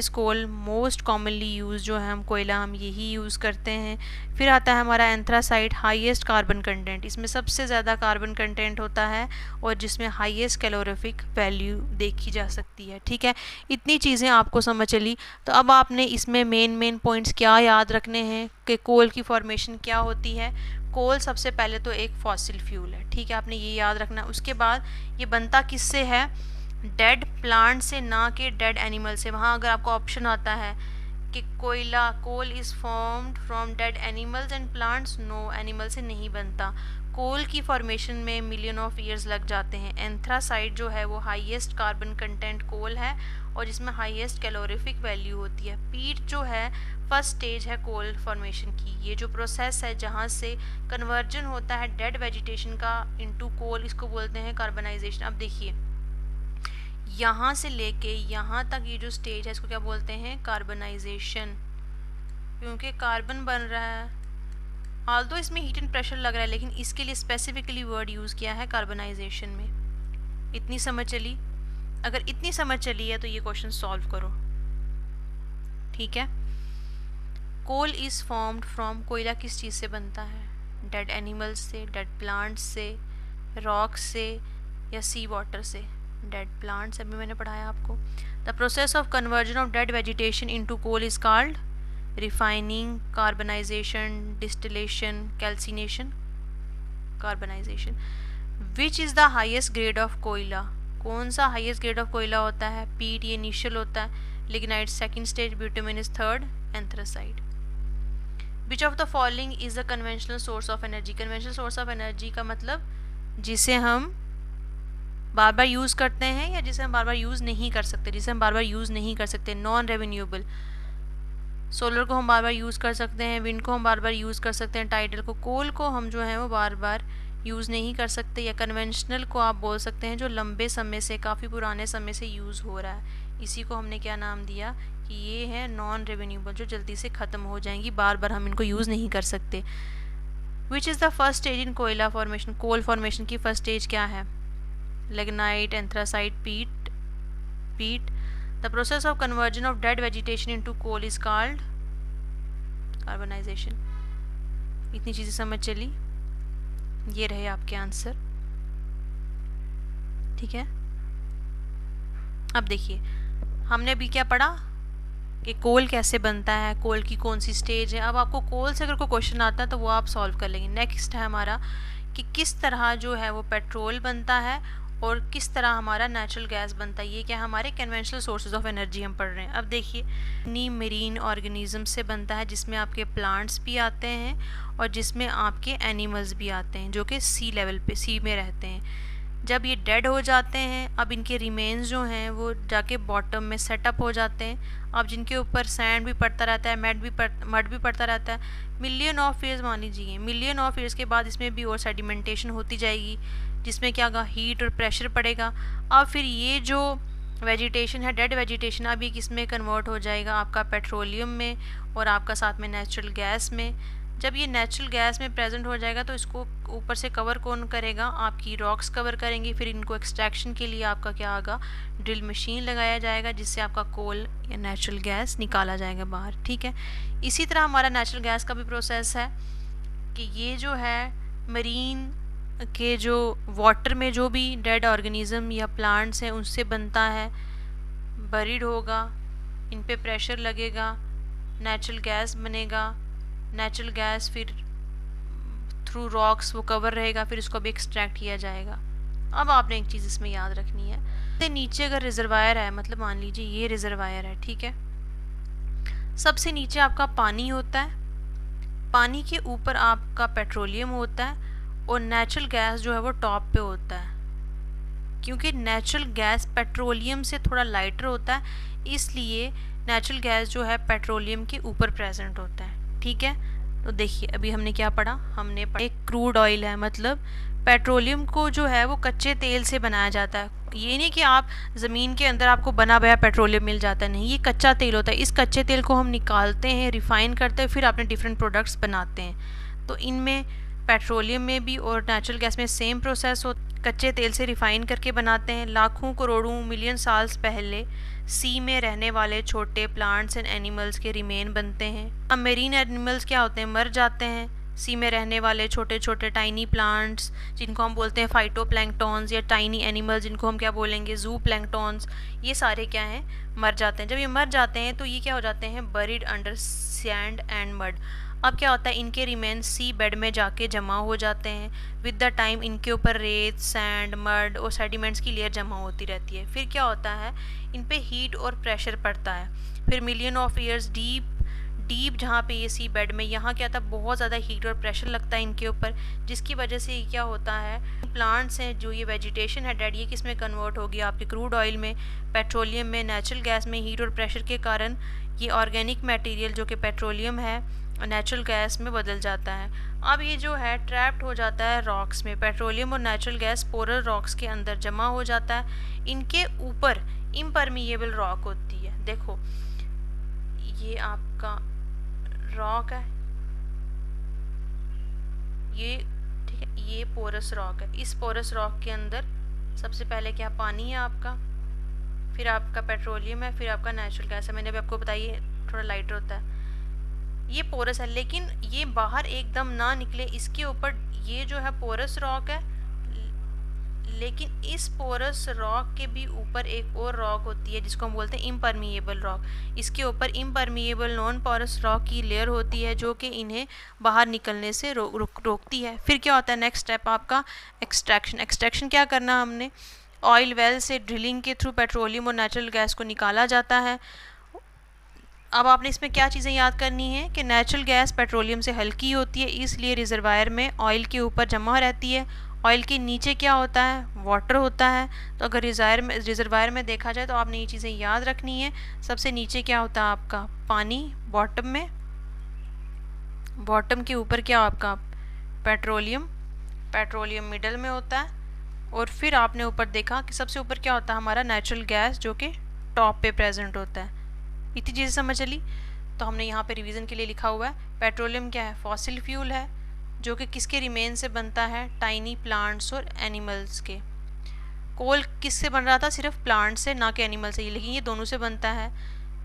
कोल मोस्ट कॉमनली यूज़ जो है हम कोयला हम यही यूज़ करते हैं। फिर आता है हमारा एंथ्रासाइट, हाईएस्ट कार्बन कंटेंट, इसमें सबसे ज़्यादा कार्बन कंटेंट होता है और जिसमें हाईएस्ट कैलोरीफिक वैल्यू देखी जा सकती है, ठीक है। इतनी चीज़ें आपको समझ चली। तो अब आपने इसमें मेन पॉइंट्स क्या याद रखने हैं कि कोल की फॉर्मेशन क्या होती है। कोल सबसे पहले तो एक फॉसिल फ्यूल है, ठीक है, आपने ये याद रखना। उसके बाद ये बनता किससे है, डेड प्लांट से, ना कि डेड एनिमल से। वहाँ अगर आपको ऑप्शन आता है कि coal is formed from dead animals and plants, no, animal से नहीं बनता। कोल की फॉर्मेशन में मिलियन ऑफ ईयर्स लग जाते हैं। एंथ्रासाइट जो है वो हाईएस्ट कार्बन कंटेंट कोल है और जिसमें हाईएस्ट कैलोरीफिक वैल्यू होती है। पीट जो है फर्स्ट स्टेज है कोल फॉर्मेशन की। ये जो प्रोसेस है जहाँ से कन्वर्जन होता है डेड वेजिटेशन का इनटू कोल, इसको बोलते हैं कार्बनाइजेशन। अब देखिए यहाँ से लेके यहाँ तक ये जो स्टेज है इसको क्या बोलते हैं, कार्बनाइजेशन, क्योंकि कार्बन बन रहा है। ऑल्दो इसमें हीट एंड प्रेशर लग रहा है लेकिन इसके लिए स्पेसिफिकली वर्ड यूज़ किया है कार्बनाइजेशन में। इतनी समझ चली, अगर इतनी समझ चली है तो ये क्वेश्चन सॉल्व करो, ठीक है। कोल इज़ फॉर्म्ड फ्रॉम, कोयला किस चीज़ से बनता है, डेड एनिमल्स से, डेड प्लांट्स से, रॉक से या सी वाटर से। डेड प्लांट्स अभी मैंने पढ़ाया आपको। The process of conversion of dead vegetation into coal is called refining, carbonisation, distillation, calcination, carbonisation. Which is the highest grade of कोयला, कौन सा हाईएस्ट ग्रेड ऑफ कोयला होता है, पीट ये इनिशियल होता है, lignite second stage, bituminous third, anthracite. Which of the following is a conventional source of energy, conventional source of energy का मतलब जिसे हम बार बार यूज़ करते हैं या जिसे हम बार बार यूज़ नहीं कर सकते, जिसे हम बार बार यूज़ नहीं कर सकते, नॉन रेन्यूएबल। सोलर को हम बार बार यूज़ कर सकते हैं, विंड को हम बार बार यूज़ कर सकते हैं, टाइडल को, कोल को हम जो है वो बार बार यूज़ नहीं कर सकते, या कन्वेंशनल को आप बोल सकते हैं जो लंबे समय से, काफ़ी पुराने समय से यूज़ हो रहा है। इसी को हमने क्या नाम दिया कि ये है नॉन रेन्यूएबल, जो जल्दी से ख़त्म हो जाएंगी, बार बार हम इनको यूज़ नहीं कर सकते। Which is the first stage in कोयला फॉर्मेशन, कोल फॉर्मेशन की फर्स्ट स्टेज क्या है? Lignite, anthracite, peat. The process of conversion of dead vegetation into coal is called carbonization। इतनी चीज़ें समझ चली, ये रहे आपके आंसर। ठीक है, अब देखिए हमने अभी क्या पढ़ा कि कोल कैसे बनता है, कोल की कौन सी स्टेज है। अब आपको कोल से अगर कोई क्वेश्चन आता है तो वो आप सॉल्व कर लेंगे। नेक्स्ट है हमारा कि किस तरह जो है वो पेट्रोल बनता है और किस तरह हमारा नेचुरल गैस बनता है। ये क्या हमारे कन्वेंशनल सोर्सेज ऑफ एनर्जी हम पढ़ रहे हैं। अब देखिए नी मरीन ऑर्गेनिज्म से बनता है, जिसमें आपके प्लांट्स भी आते हैं और जिसमें आपके एनिमल्स भी आते हैं जो कि सी लेवल पे, सी में रहते हैं। जब ये डेड हो जाते हैं, अब इनके रिमेन्स जो हैं वो जाके बॉटम में सेटअप हो जाते हैं। अब जिनके ऊपर सैंड भी पड़ता रहता है, मड भी पड़ता रहता है। मिलियन ऑफ ईयर्स मान लीजिए, मिलियन ऑफ ईयर्स के बाद इसमें भी और सेडिमेंटेशन होती जाएगी, जिसमें क्या होगा, हीट और प्रेशर पड़ेगा। अब फिर ये जो वेजिटेशन है, डेड वेजिटेशन, अब ये किस में कन्वर्ट हो जाएगा, आपका पेट्रोलियम में और आपका साथ में नेचुरल गैस में। जब ये नेचुरल गैस में प्रेजेंट हो जाएगा तो इसको ऊपर से कवर कौन करेगा, आपकी रॉक्स कवर करेंगी। फिर इनको एक्सट्रैक्शन के लिए आपका क्या होगा, ड्रिल मशीन लगाया जाएगा, जिससे आपका कोल या नेचुरल गैस निकाला जाएगा बाहर। ठीक है, इसी तरह हमारा नेचुरल गैस का भी प्रोसेस है कि ये जो है मरीन के जो वाटर में जो भी डेड ऑर्गेनिज्म या प्लांट्स हैं उनसे बनता है, बरीड होगा, इन पे प्रेशर लगेगा, नेचुरल गैस बनेगा। नेचुरल गैस फिर थ्रू रॉक्स वो कवर रहेगा, फिर इसको भी एक्सट्रैक्ट किया जाएगा। अब आपने एक चीज़ इसमें याद रखनी है, तो नीचे अगर रिजर्वायर है, मतलब मान लीजिए ये रिजर्वायर है, ठीक है, सबसे नीचे आपका पानी होता है, पानी के ऊपर आपका पेट्रोलियम होता है और नेचुरल गैस जो है वो टॉप पे होता है। क्योंकि नेचुरल गैस पेट्रोलियम से थोड़ा लाइटर होता है, इसलिए नेचुरल गैस जो है पेट्रोलियम के ऊपर प्रेजेंट होता है। ठीक है, तो देखिए अभी हमने क्या पढ़ा, हमने पढ़ा एक क्रूड ऑयल है, मतलब पेट्रोलियम को जो है वो कच्चे तेल से बनाया जाता है। ये नहीं कि आप ज़मीन के अंदर आपको बना बनाया पेट्रोलियम मिल जाता है, नहीं, ये कच्चा तेल होता है। इस कच्चे तेल को हम निकालते हैं, रिफ़ाइन करते हैं, फिर अपने डिफरेंट प्रोडक्ट्स बनाते हैं। तो इनमें पेट्रोलियम में भी और नेचुरल गैस में सेम प्रोसेस हो, कच्चे तेल से रिफ़ाइन करके बनाते हैं। लाखों करोड़ों मिलियन साल्स पहले सी में रहने वाले छोटे प्लांट्स एंड एनिमल्स के रिमेन बनते हैं। अब मेरीन एनिमल्स क्या होते हैं, मर जाते हैं। सी में रहने वाले छोटे छोटे टाइनी प्लांट्स जिनको हम बोलते हैं फाइटोप्लैंक्टॉन्स, या टाइनी एनिमल्स जिनको हम क्या बोलेंगे, जू प्लैंक्टॉन्स, ये सारे क्या हैं, मर जाते हैं। जब ये मर जाते हैं तो ये क्या हो जाते हैं, buried under sand and mud. अब क्या होता है, इनके रिमेन सी बेड में जाके जमा हो जाते हैं। विद द टाइम इनके ऊपर रेत, सैंड, मड और सेडिमेंट्स की लेयर जमा होती रहती है। फिर क्या होता है, इन पे हीट और प्रेशर पड़ता है। फिर मिलियन ऑफ ईयर्स डीप जहाँ पे ये सी बेड में, यहाँ क्या था, बहुत ज़्यादा हीट और प्रेशर लगता है इनके ऊपर, जिसकी वजह से क्या होता है, प्लांट्स हैं जो ये वेजिटेशन है डेड, ये किस में कन्वर्ट होगी, आपके क्रूड ऑयल में, पेट्रोलियम में, नेचुरल गैस में। हीट और प्रेशर के कारण ये ऑर्गेनिक मटेरियल जो कि पेट्रोलियम है नेचुरल गैस में बदल जाता है। अब ये जो है ट्रैप्ड हो जाता है रॉक्स में। पेट्रोलियम और नेचुरल गैस पोरल रॉक्स के अंदर जमा हो जाता है। इनके ऊपर इम्परमिएबल रॉक होती है। देखो ये आपका रॉक है, ये ठीक है, ये पोरस रॉक है। इस पोरस रॉक के अंदर सबसे पहले क्या, पानी है आपका, फिर आपका पेट्रोलियम है, फिर आपका नेचुरल गैस है। मैंने अभी आपको बताइए थोड़ा लाइटर होता है, ये पोरस है, लेकिन ये बाहर एकदम ना निकले, इसके ऊपर ये जो है पोरस रॉक है, लेकिन इस पोरस रॉक के भी ऊपर एक और रॉक होती है जिसको हम बोलते हैं इम्परमिएबल रॉक। इसके ऊपर इम्परमिएबल नॉन पोरस रॉक की लेयर होती है जो कि इन्हें बाहर निकलने से रोकती है। फिर क्या होता है, नेक्स्ट स्टेप आपका एक्सट्रैक्शन। एक्सट्रैक्शन क्या करना, हमने ऑयल वेल से ड्रिलिंग के थ्रू पेट्रोलियम और नेचुरल गैस को निकाला जाता है। अब आपने इसमें क्या चीज़ें याद करनी है कि नेचुरल गैस पेट्रोलियम से हल्की होती है, इसलिए रिजर्वायर में ऑयल के ऊपर जमा रहती है ऑयल के नीचे क्या होता है, वाटर होता है। तो अगर रिजर्वायर में देखा जाए तो आपने ये चीज़ें याद रखनी है। सबसे नीचे क्या होता है आपका, पानी, बॉटम में, बॉटम के ऊपर क्या आपका, पेट्रोलियम, पेट्रोलियम मिडल में होता है। और फिर आपने ऊपर देखा कि सबसे ऊपर क्या होता है हमारा, नेचुरल गैस, जो कि टॉप पे प्रेजेंट होता है। इतनी चीज़ें समझ चली। तो हमने यहाँ पे रिवीजन के लिए लिखा हुआ है, पेट्रोलियम क्या है, फॉसिल फ्यूल है, जो कि किसके रिमेन से बनता है, टाइनी प्लांट्स और एनिमल्स के। कोल किससे बन रहा था, सिर्फ प्लांट से, ना कि एनिमल से, लेकिन ये दोनों से बनता है।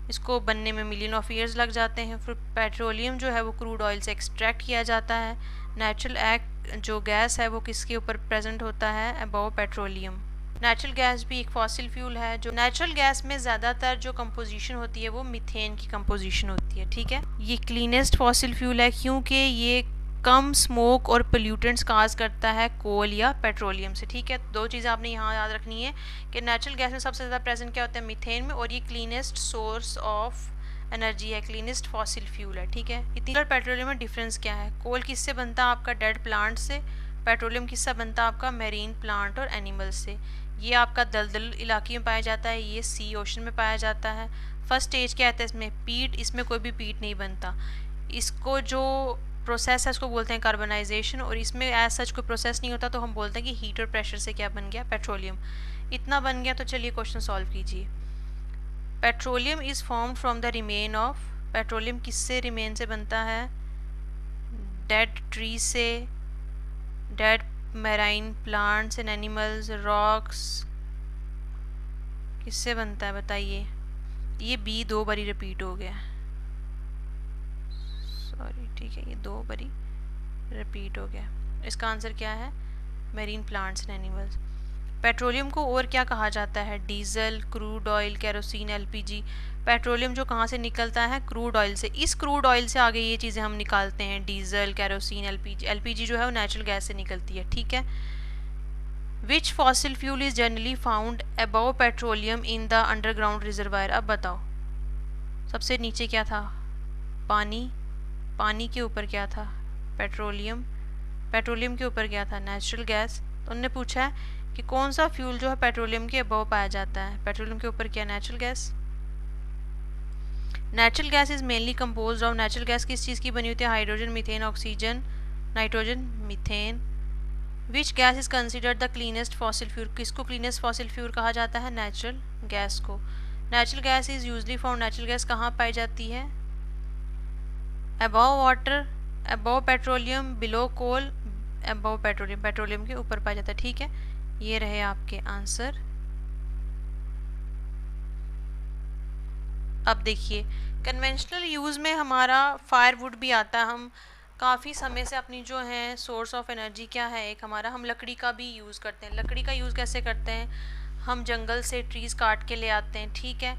इसको बनने में मिलियन ऑफ ईयर्स लग जाते हैं। फिर पेट्रोलियम जो है वो क्रूड ऑयल से एक्सट्रैक्ट किया जाता है। नेचुरल एक्ट जो गैस है वो किसके ऊपर प्रेजेंट होता है, अबव पेट्रोलियम। नेचुरल गैस भी एक फॉसिल फ्यूल है। जो नेचुरल गैस में ज़्यादातर जो कंपोजिशन होती है वो मीथेन की कंपोजिशन होती है, ठीक है। ये क्लीनेस्ट फॉसिल फ्यूल है क्योंकि ये कम स्मोक और पोल्यूटेंट्स काज करता है कोल या पेट्रोलियम से, ठीक है। दो चीज़ें आपने यहाँ याद रखनी है कि नेचुरल गैस में सबसे ज़्यादा प्रेजेंट क्या होता है, मीथेन में, और ये क्लीनेस्ट सोर्स ऑफ एनर्जी है, क्लीनेस्ट फॉसिल फ्यूल है, ठीक है। इतनी और पेट्रोलियम में डिफरेंस क्या है, कोल किससे बनता है आपका, डेड प्लांट से, पेट्रोलियम किससे बनता है आपका, मेरीन प्लांट और एनिमल्स से। ये आपका दलदल इलाके में पाया जाता है, ये सी ओशन में पाया जाता है। फर्स्ट स्टेज क्या आता है इसमें, पीट, इसमें कोई भी पीट नहीं बनता। इसको जो प्रोसेस है उसको बोलते हैं कार्बनाइजेशन, और इसमें एज सच कोई प्रोसेस नहीं होता, तो हम बोलते हैं कि हीट और प्रेशर से क्या बन गया, पेट्रोलियम। इतना बन गया। तो चलिए क्वेश्चन सॉल्व कीजिए। Petroleum is formed from the remain of, petroleum किससे रिमेन से बनता है, डेड ट्री से, dead marine plants and animals, rocks, किससे बनता है बताइए। ये बी दो बारी रिपीट हो गया, सॉरी, ठीक है, ये दो बारी रिपीट हो गया। इसका आंसर क्या है, marine plants and animals. Petroleum को और क्या कहा जाता है, diesel, crude oil, kerosene, LPG. Petroleum जो कहाँ से निकलता है, क्रूड ऑयल से। इस क्रूड ऑयल से आगे ये चीज़ें हम निकालते हैं, डीजल, केरोसिन, एलपीजी। एलपीजी जो है वो नेचुरल गैस से निकलती है, ठीक है। Which fossil fuel is generally found above petroleum in the underground reservoir. अब बताओ, सबसे नीचे क्या था, पानी, पानी के ऊपर क्या था, पेट्रोलियम, पेट्रोलियम के ऊपर क्या था, नेचुरल गैस। तो उन्होंने पूछा है कि कौन सा फ्यूल जो है पेट्रोलियम के अबव पाया जाता है, पेट्रोलियम के ऊपर क्या, natural gas. Natural gas is mainly composed of, natural gas किस चीज़ की बनी होती है, hydrogen, methane, oxygen, nitrogen, methane. Which gas is considered the cleanest fossil fuel, किसको क्लीनेस्ट फॉसिल फ्यूल कहा जाता है, नेचुरल गैस को। Natural gas is usually found, natural gas कहाँ पाई जाती है, above water, above petroleum, below coal, above petroleum, petroleum के ऊपर पाया जाता है, ठीक है। ये रहे आपके आंसर। अब देखिए, कन्वेंशनल यूज़ में हमारा फायरवुड भी आता है। हम काफ़ी समय से अपनी जो है सोर्स ऑफ एनर्जी क्या है, एक हमारा, हम लकड़ी का भी यूज़ करते हैं। लकड़ी का यूज़ कैसे करते हैं, हम जंगल से ट्रीज़ काट के ले आते हैं, ठीक है।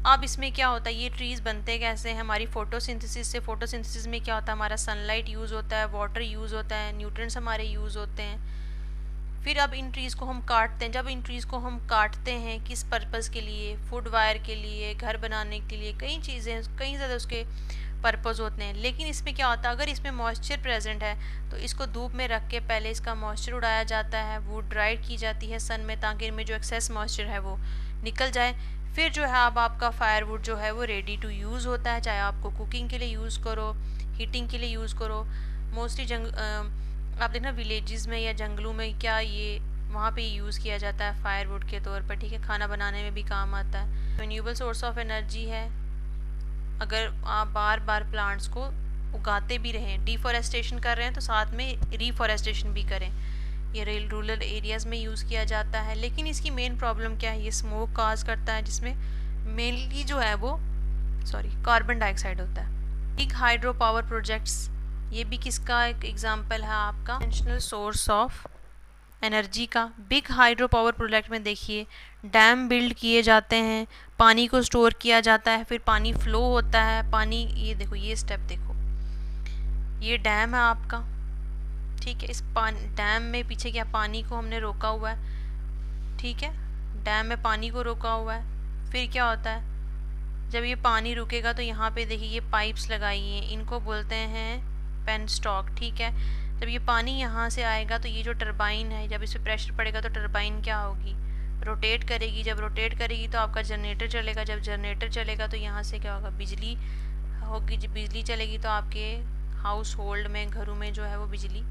अब इसमें क्या होता है, ये ट्रीज़ बनते कैसे हैं, हमारी फोटोसिंथेसिस से। फोटोसिंथेसिस में क्या होता है, हमारा सनलाइट यूज़ होता है, वाटर यूज़ होता है, न्यूट्रिएंट्स हमारे यूज़ होते हैं। फिर अब इन ट्रीज़ को हम काटते हैं। जब इन ट्रीज़ को हम काटते हैं किस पर्पज़ के लिए, फूड वायर के लिए, घर बनाने के लिए, कई चीज़ें, कई ज़्यादा उसके पर्पज़ होते हैं। लेकिन इसमें क्या होता है, अगर इसमें मॉइस्चर प्रेजेंट है तो इसको धूप में रख के पहले इसका मॉइस्चर उड़ाया जाता है, वुड ड्राइड की जाती है सन में, ताकि इनमें जो एक्सेस मॉइस्चर है वो निकल जाए। फिर जो है अब आपका फायरवुड जो है वो रेडी टू यूज़ होता है, चाहे आपको कुकिंग के लिए यूज़ करो, हीटिंग के लिए यूज़ करो। मोस्टली आप देखना विलेजेस में या जंगलों में क्या ये वहाँ पे यूज़ किया जाता है फायरवुड के तौर पर, ठीक है। खाना बनाने में भी काम आता है। रिन्यूएबल सोर्स ऑफ एनर्जी है। अगर आप बार बार प्लांट्स को उगाते भी रहें, डिफॉरेस्टेशन कर रहे हैं तो साथ में रिफॉरेस्टेशन भी करें। ये रूरल एरियाज़ में यूज़ किया जाता है। लेकिन इसकी मेन प्रॉब्लम क्या है, ये स्मोक काज करता है, जिसमें मेनली जो है वो कार्बन डाइऑक्साइड होता है। बिग हाइड्रो पावर प्रोजेक्ट्स, ये भी किसका एक एग्जांपल है आपका, नेशनल सोर्स ऑफ एनर्जी का। बिग हाइड्रो पावर प्रोजेक्ट में देखिए डैम बिल्ड किए जाते हैं, पानी को स्टोर किया जाता है, फिर पानी फ्लो होता है। पानी, ये देखो, ये स्टेप देखो, ये डैम है आपका, ठीक है। इस डैम में पीछे क्या, पानी को हमने रोका हुआ है, ठीक है। डैम में पानी को रोका हुआ है। फिर क्या होता है, जब ये पानी रुकेगा तो यहाँ पे देखिए ये पाइप्स लगाई हैं, इनको बोलते हैं पेन स्टॉक, ठीक है। जब ये पानी यहाँ से आएगा तो ये जो टरबाइन है, जब इस पर प्रेशर पड़ेगा तो टरबाइन क्या होगी, रोटेट करेगी। जब रोटेट करेगी तो आपका जनरेटर चलेगा। जब जनरेटर चलेगा तो यहाँ से क्या होगा, बिजली होगी। जब बिजली चलेगी तो आपके हाउस होल्ड में, घरों में जो है वो बिजली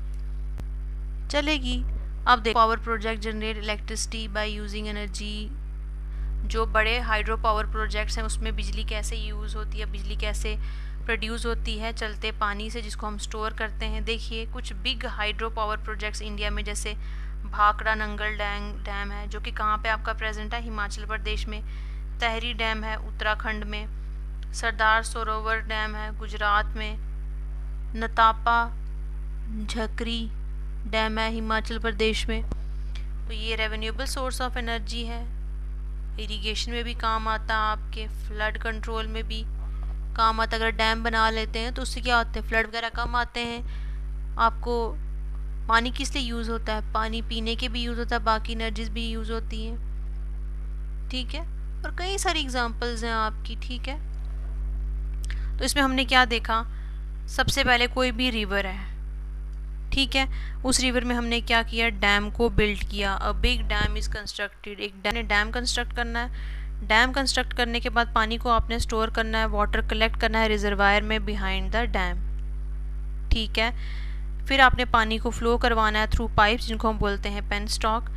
चलेगी। अब देखो, power project generate electricity by using energy. जो बड़े हाइड्रो पावर प्रोजेक्ट्स हैं उसमें बिजली कैसे यूज़ होती है, बिजली कैसे प्रोड्यूस होती है, चलते पानी से जिसको हम स्टोर करते हैं। देखिए कुछ big hydro power projects India में, जैसे भाखड़ा नंगल डैम है जो कि कहाँ पे आपका प्रेजेंट है, हिमाचल प्रदेश में। तहरी डैम है उत्तराखंड में। सरदार सरोवर डैम है गुजरात में। नतापा झकरी डैम है हिमाचल प्रदेश में। तो ये रेन्यूएबल सोर्स ऑफ एनर्जी है, इरिगेशन में भी काम आता है, आपके फ्लड कंट्रोल में भी काम आता है। अगर डैम बना लेते हैं तो उससे क्या होता है, फ्लड वगैरह कम आते हैं। आपको पानी किस लिए यूज़ होता है, पानी पीने के भी यूज़ होता है, बाकी एनर्जीज भी यूज़ होती हैं, ठीक है। और कई सारी एग्जांपल्स हैं आपकी, ठीक है। तो इसमें हमने क्या देखा, सबसे पहले कोई भी रिवर है, ठीक है, उस रिवर में हमने क्या किया, डैम को बिल्ड किया। A big dam is constructed, एक डैम कंस्ट्रक्ट करना है। डैम कंस्ट्रक्ट करने के बाद पानी को आपने स्टोर करना है, वाटर कलेक्ट करना है रिजर्वायर में बिहाइंड द डैम, ठीक है। फिर आपने पानी को फ्लो करवाना है थ्रू पाइप्स, जिनको हम बोलते हैं पेन स्टॉक।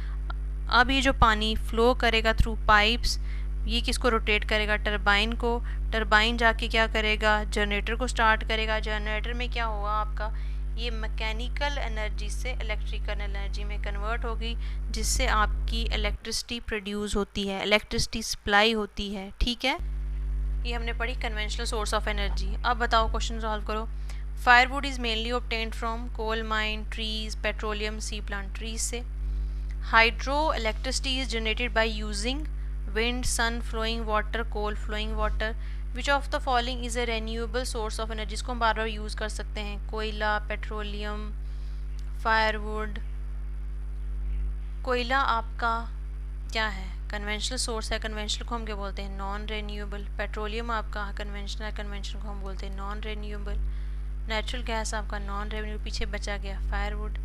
अब ये जो पानी फ्लो करेगा थ्रू पाइप्स, ये किसको रोटेट करेगा, टरबाइन को। टरबाइन जाके क्या करेगा, जनरेटर को स्टार्ट करेगा। जनरेटर में क्या होगा आपका, ये मैकेनिकल एनर्जी से इलेक्ट्रिकल एनर्जी में कन्वर्ट होगी, जिससे आपकी इलेक्ट्रिसिटी प्रोड्यूस होती है, इलेक्ट्रिसिटी सप्लाई होती है, ठीक है। ये हमने पढ़ी कन्वेंशनल सोर्स ऑफ एनर्जी। अब बताओ, क्वेश्चन सॉल्व करो। Firewood is mainly obtained from coal mine, trees, petroleum, sea plant, trees से। Hydro electricity is generated by using wind, sun, flowing water, coal, flowing water. Which of the following is a renewable source of energy, इसको हम बार बार use कर सकते हैं, कोयला, petroleum, firewood. कोयला आपका क्या है, कन्वेंशनल सोर्स है, कन्वेंशनल को हम क्या बोलते हैं, नॉन रेन्यूएबल। पेट्रोलियम आपका कन्वेंशनल है, कन्वेंशनल को हम बोलते हैं नॉन रेन्यूएबल। नेचुरल गैस आपका नॉन रेन्यूएबल, पीछे बचा गया फायरवुड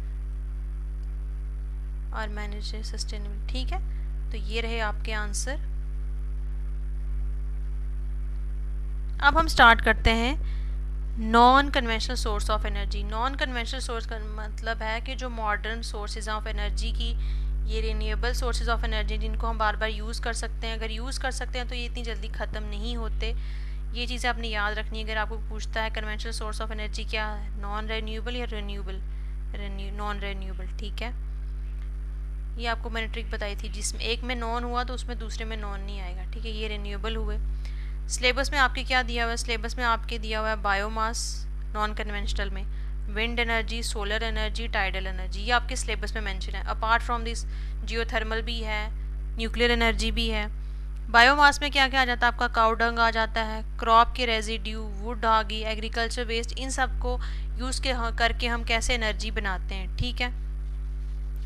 और मैनेज सस्टेनेबल, ठीक है। तो ये रहे आपके आंसर। अब हम स्टार्ट करते हैं non conventional source of energy. Non conventional source का मतलब है कि जो मॉडर्न सोर्सेज ऑफ एनर्जी की, ये रिन्यूएबल सोर्सेज ऑफ एनर्जी जिनको हम बार बार यूज़ कर सकते हैं। अगर यूज़ कर सकते हैं तो ये इतनी जल्दी ख़त्म नहीं होते। ये चीज़ें आपने याद रखनी है। अगर आपको पूछता है कन्वेंशनल सोर्स ऑफ एनर्जी क्या है, नॉन रेन्यूएबल या रेन्यूएबल, नॉन रेन्यूएबल, ठीक है। ये आपको मैंने ट्रिक बताई थी, जिसमें एक में नॉन हुआ तो उसमें दूसरे में नॉन नहीं आएगा, ठीक है। ये रेन्यूएबल हुए। सिलेबस में आपके क्या दिया हुआ है, सिलेबस में आपके दिया हुआ है बायोमास नॉन कन्वेंशनल में, wind energy, solar energy, tidal energy, ये आपके सिलेबस में मेंशन है। अपार्ट फ्रॉम दिस जियोथर्मल भी है, न्यूक्लियर एनर्जी भी है। बायोमास में क्या क्या आ जाता है आपका, काउ डंग आ जाता है, क्रॉप के रेजिड्यू, वुड आ गई, एग्रीकल्चर वेस्ट, इन सब को यूज़ करके हम कैसे एनर्जी बनाते हैं, ठीक है।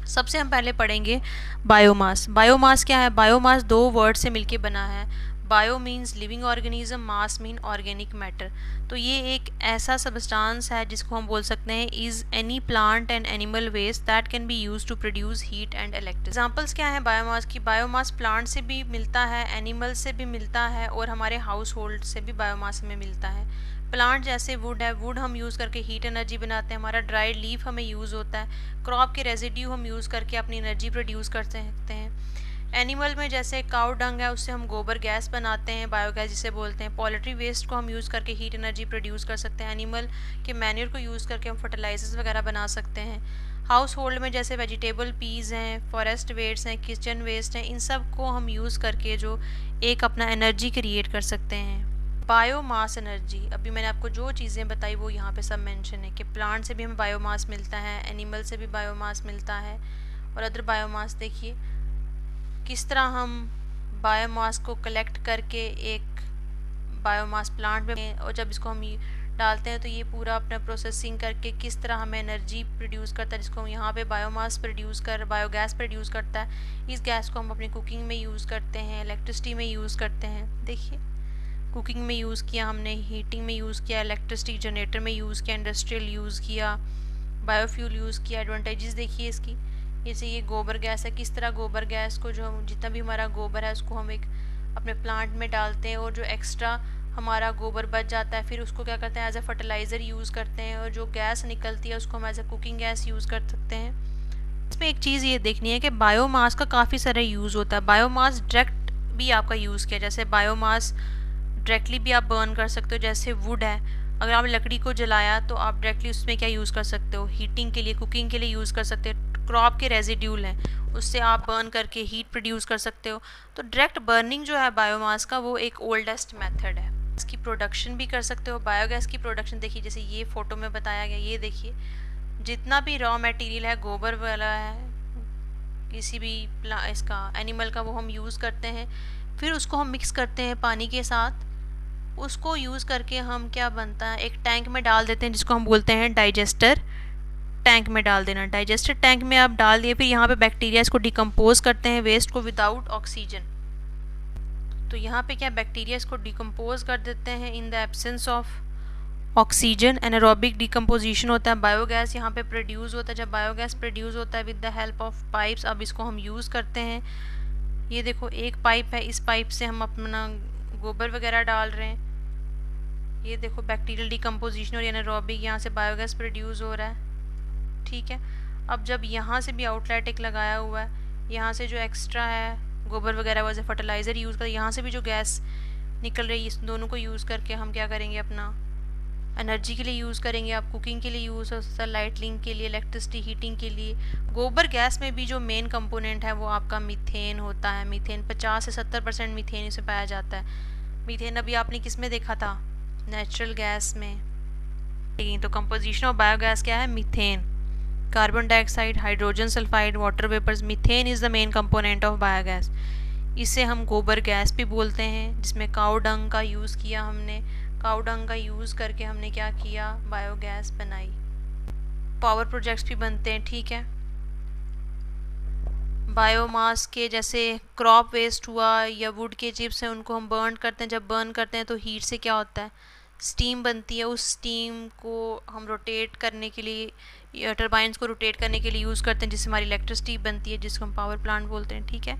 सबसे हम पहले पढ़ेंगे बायोमास। बायोमास क्या है, बायोमास दो वर्ड से मिलके बना है। बायो मीन्स लिविंग ऑर्गेनिज्म, मास मीन ऑर्गेनिक मैटर। तो ये एक ऐसा सब्सटेंस है जिसको हम बोल सकते हैं is any plant and animal waste that can be use to produce heat and electricity. Examples क्या है बायोमास की, बायोमास प्लांट से भी मिलता है, एनिमल से भी मिलता है, और हमारे हाउस होल्ड से भी बायोमास हमें मिलता है। प्लांट जैसे वुड है, वुड हम यूज़ करके हीट एनर्जी बनाते हैं, हमारा ड्राइड लीफ हमें यूज़ होता है। क्रॉप के रेजिड्यू हम यूज़ करके अपनी एनर्जी प्रोड्यूस कर सकते हैं। एनिमल में जैसे काउ डंग है, उससे हम गोबर गैस बनाते हैं, बायोगैस जिसे बोलते हैं। पोल्ट्री वेस्ट को हम यूज़ करके हीट एनर्जी प्रोड्यूस कर सकते हैं। एनिमल के मैन्योर को यूज़ करके हम फर्टिलाइजर्स वगैरह बना सकते हैं। हाउस होल्ड में जैसे वेजिटेबल पीस हैं, फॉरेस्ट वेस्ट हैं, किचन वेस्ट हैं, इन सब को हम यूज़ करके जो एक अपना एनर्जी क्रिएट कर सकते हैं। बायोमास एनर्जी, अभी मैंने आपको जो चीज़ें बताई वो यहाँ पे सब मेंशन है कि प्लांट से भी हमें बायोमास मिलता है, एनिमल से भी बायोमास मिलता है, और अदर बायोमास देखिए किस तरह हम बायोमास को कलेक्ट करके एक बायोमास प्लांट में, और जब इसको हम डालते हैं तो ये पूरा अपना प्रोसेसिंग करके किस तरह हमें एनर्जी प्रोड्यूस करता है, जिसको हम यहाँ पे बायोमास बायोगैस प्रोड्यूस करता है। इस गैस को हम अपनी कुकिंग में यूज़ करते हैं, इलेक्ट्रिसिटी में यूज़ करते हैं। देखिए कुकिंग में यूज़ किया हमने, हीटिंग में यूज़ किया, इलेक्ट्रिसिटी जनरेटर में यूज़ किया, इंडस्ट्रियल यूज़ किया, बायोफ्यूल यूज़ किया, एडवांटेजेस देखिए इसकी। जैसे ये गोबर गैस है, किस तरह गोबर गैस को जो हम जितना भी हमारा गोबर है उसको हम एक अपने प्लांट में डालते हैं, और जो एक्स्ट्रा हमारा गोबर बच जाता है फिर उसको क्या करते हैं एज ए फर्टिलाइज़र यूज़ करते हैं, और जो गैस निकलती है उसको हम as a cooking gas use कर सकते हैं। इसमें एक चीज़ ये देखनी है कि बायोमास का काफ़ी सारा यूज़ होता है। बायोमास डायरेक्ट भी आपका यूज़ किया, जैसे बायोमास डायरेक्टली भी आप बर्न कर सकते हो, जैसे वुड है, अगर आप लकड़ी को जलाया तो आप डायरेक्टली उसमें क्या यूज़ कर सकते हो, हीटिंग के लिए, कुकिंग के लिए यूज़ कर सकते हो। क्रॉप के रेजिड्यूल हैं उससे आप बर्न करके हीट प्रोड्यूस कर सकते हो। तो डायरेक्ट बर्निंग जो है बायोमास का वो एक ओल्डेस्ट मेथड है। इसकी प्रोडक्शन भी कर सकते हो। बायोगैस की प्रोडक्शन देखिए, जैसे ये फ़ोटो में बताया गया, ये देखिए जितना भी रॉ मटेरियल है गोबर वाला है, किसी भी इसका एनिमल का, वो हम यूज़ करते हैं, फिर उसको हम मिक्स करते हैं पानी के साथ। उसको यूज़ करके हम क्या बनता है, एक टैंक में डाल देते हैं जिसको हम बोलते हैं डाइजेस्टर टैंक में डाल देना। डाइजेस्टर टैंक में आप डाल दिए, फिर यहाँ पे बैक्टीरिया इसको डिकम्पोज करते हैं वेस्ट को विदाउट ऑक्सीजन। तो यहाँ पे क्या बैक्टीरिया इसको डिकम्पोज कर देते हैं in the absence of oxygen. Anaerobic decomposition होता है, बायोगैस यहाँ पे प्रोड्यूस होता है। जब बायोगैस प्रोड्यूस होता है with the help of pipes, अब इसको हम यूज़ करते हैं। ये देखो एक पाइप है, इस पाइप से हम अपना गोबर वगैरह डाल रहे हैं। ये देखो बैक्टीरियल डिकम्पोजिशन और एनारोबिक, यहाँ से बायोगैस प्रोड्यूस हो रहा है। ठीक है, अब जब यहाँ से भी आउटलेट एक लगाया हुआ है, यहाँ से जो एक्स्ट्रा है गोबर वगैरह वैसे फर्टिलाइज़र यूज़ कर, यहाँ से भी जो गैस निकल रही है, इस दोनों को यूज़ करके हम क्या करेंगे, अपना एनर्जी के लिए यूज़ करेंगे। आप कुकिंग के लिए यूज़ हो सकता है, लाइटनिंग के लिए, इलेक्ट्रिसिटी हीटिंग के लिए। गोबर गैस में भी जो मेन कंपोनेंट है वो आपका मीथेन होता है। मीथेन 50 से 70% मीथेन इसे पाया जाता है। मीथेन अभी आपने किस में देखा था, नेचुरल गैस में। तो कंपोजिशन ऑफ बायोगैस क्या है, methane, carbon dioxide, hydrogen sulphide, water vapours. Methane is the main component of biogas. इसे हम गोबर गैस भी बोलते हैं, जिसमें काऊ डंग का यूज़ किया हमने। काऊ डंग का यूज़ करके हमने क्या किया, बायोगैस बनाई। पावर प्रोजेक्ट्स भी बनते हैं। ठीक है, बायोमास के जैसे क्रॉप वेस्ट हुआ या वुड के चिप्स हैं, उनको हम बर्न करते हैं। जब बर्न करते हैं तो हीट से क्या होता है, स्टीम बनती है। उस स्टीम को हम रोटेट करने के लिए या टरबाइंस को रोटेट करने के लिए यूज़ करते हैं, जिससे हमारी इलेक्ट्रिसिटी बनती है, जिसको हम पावर प्लांट बोलते हैं। ठीक है,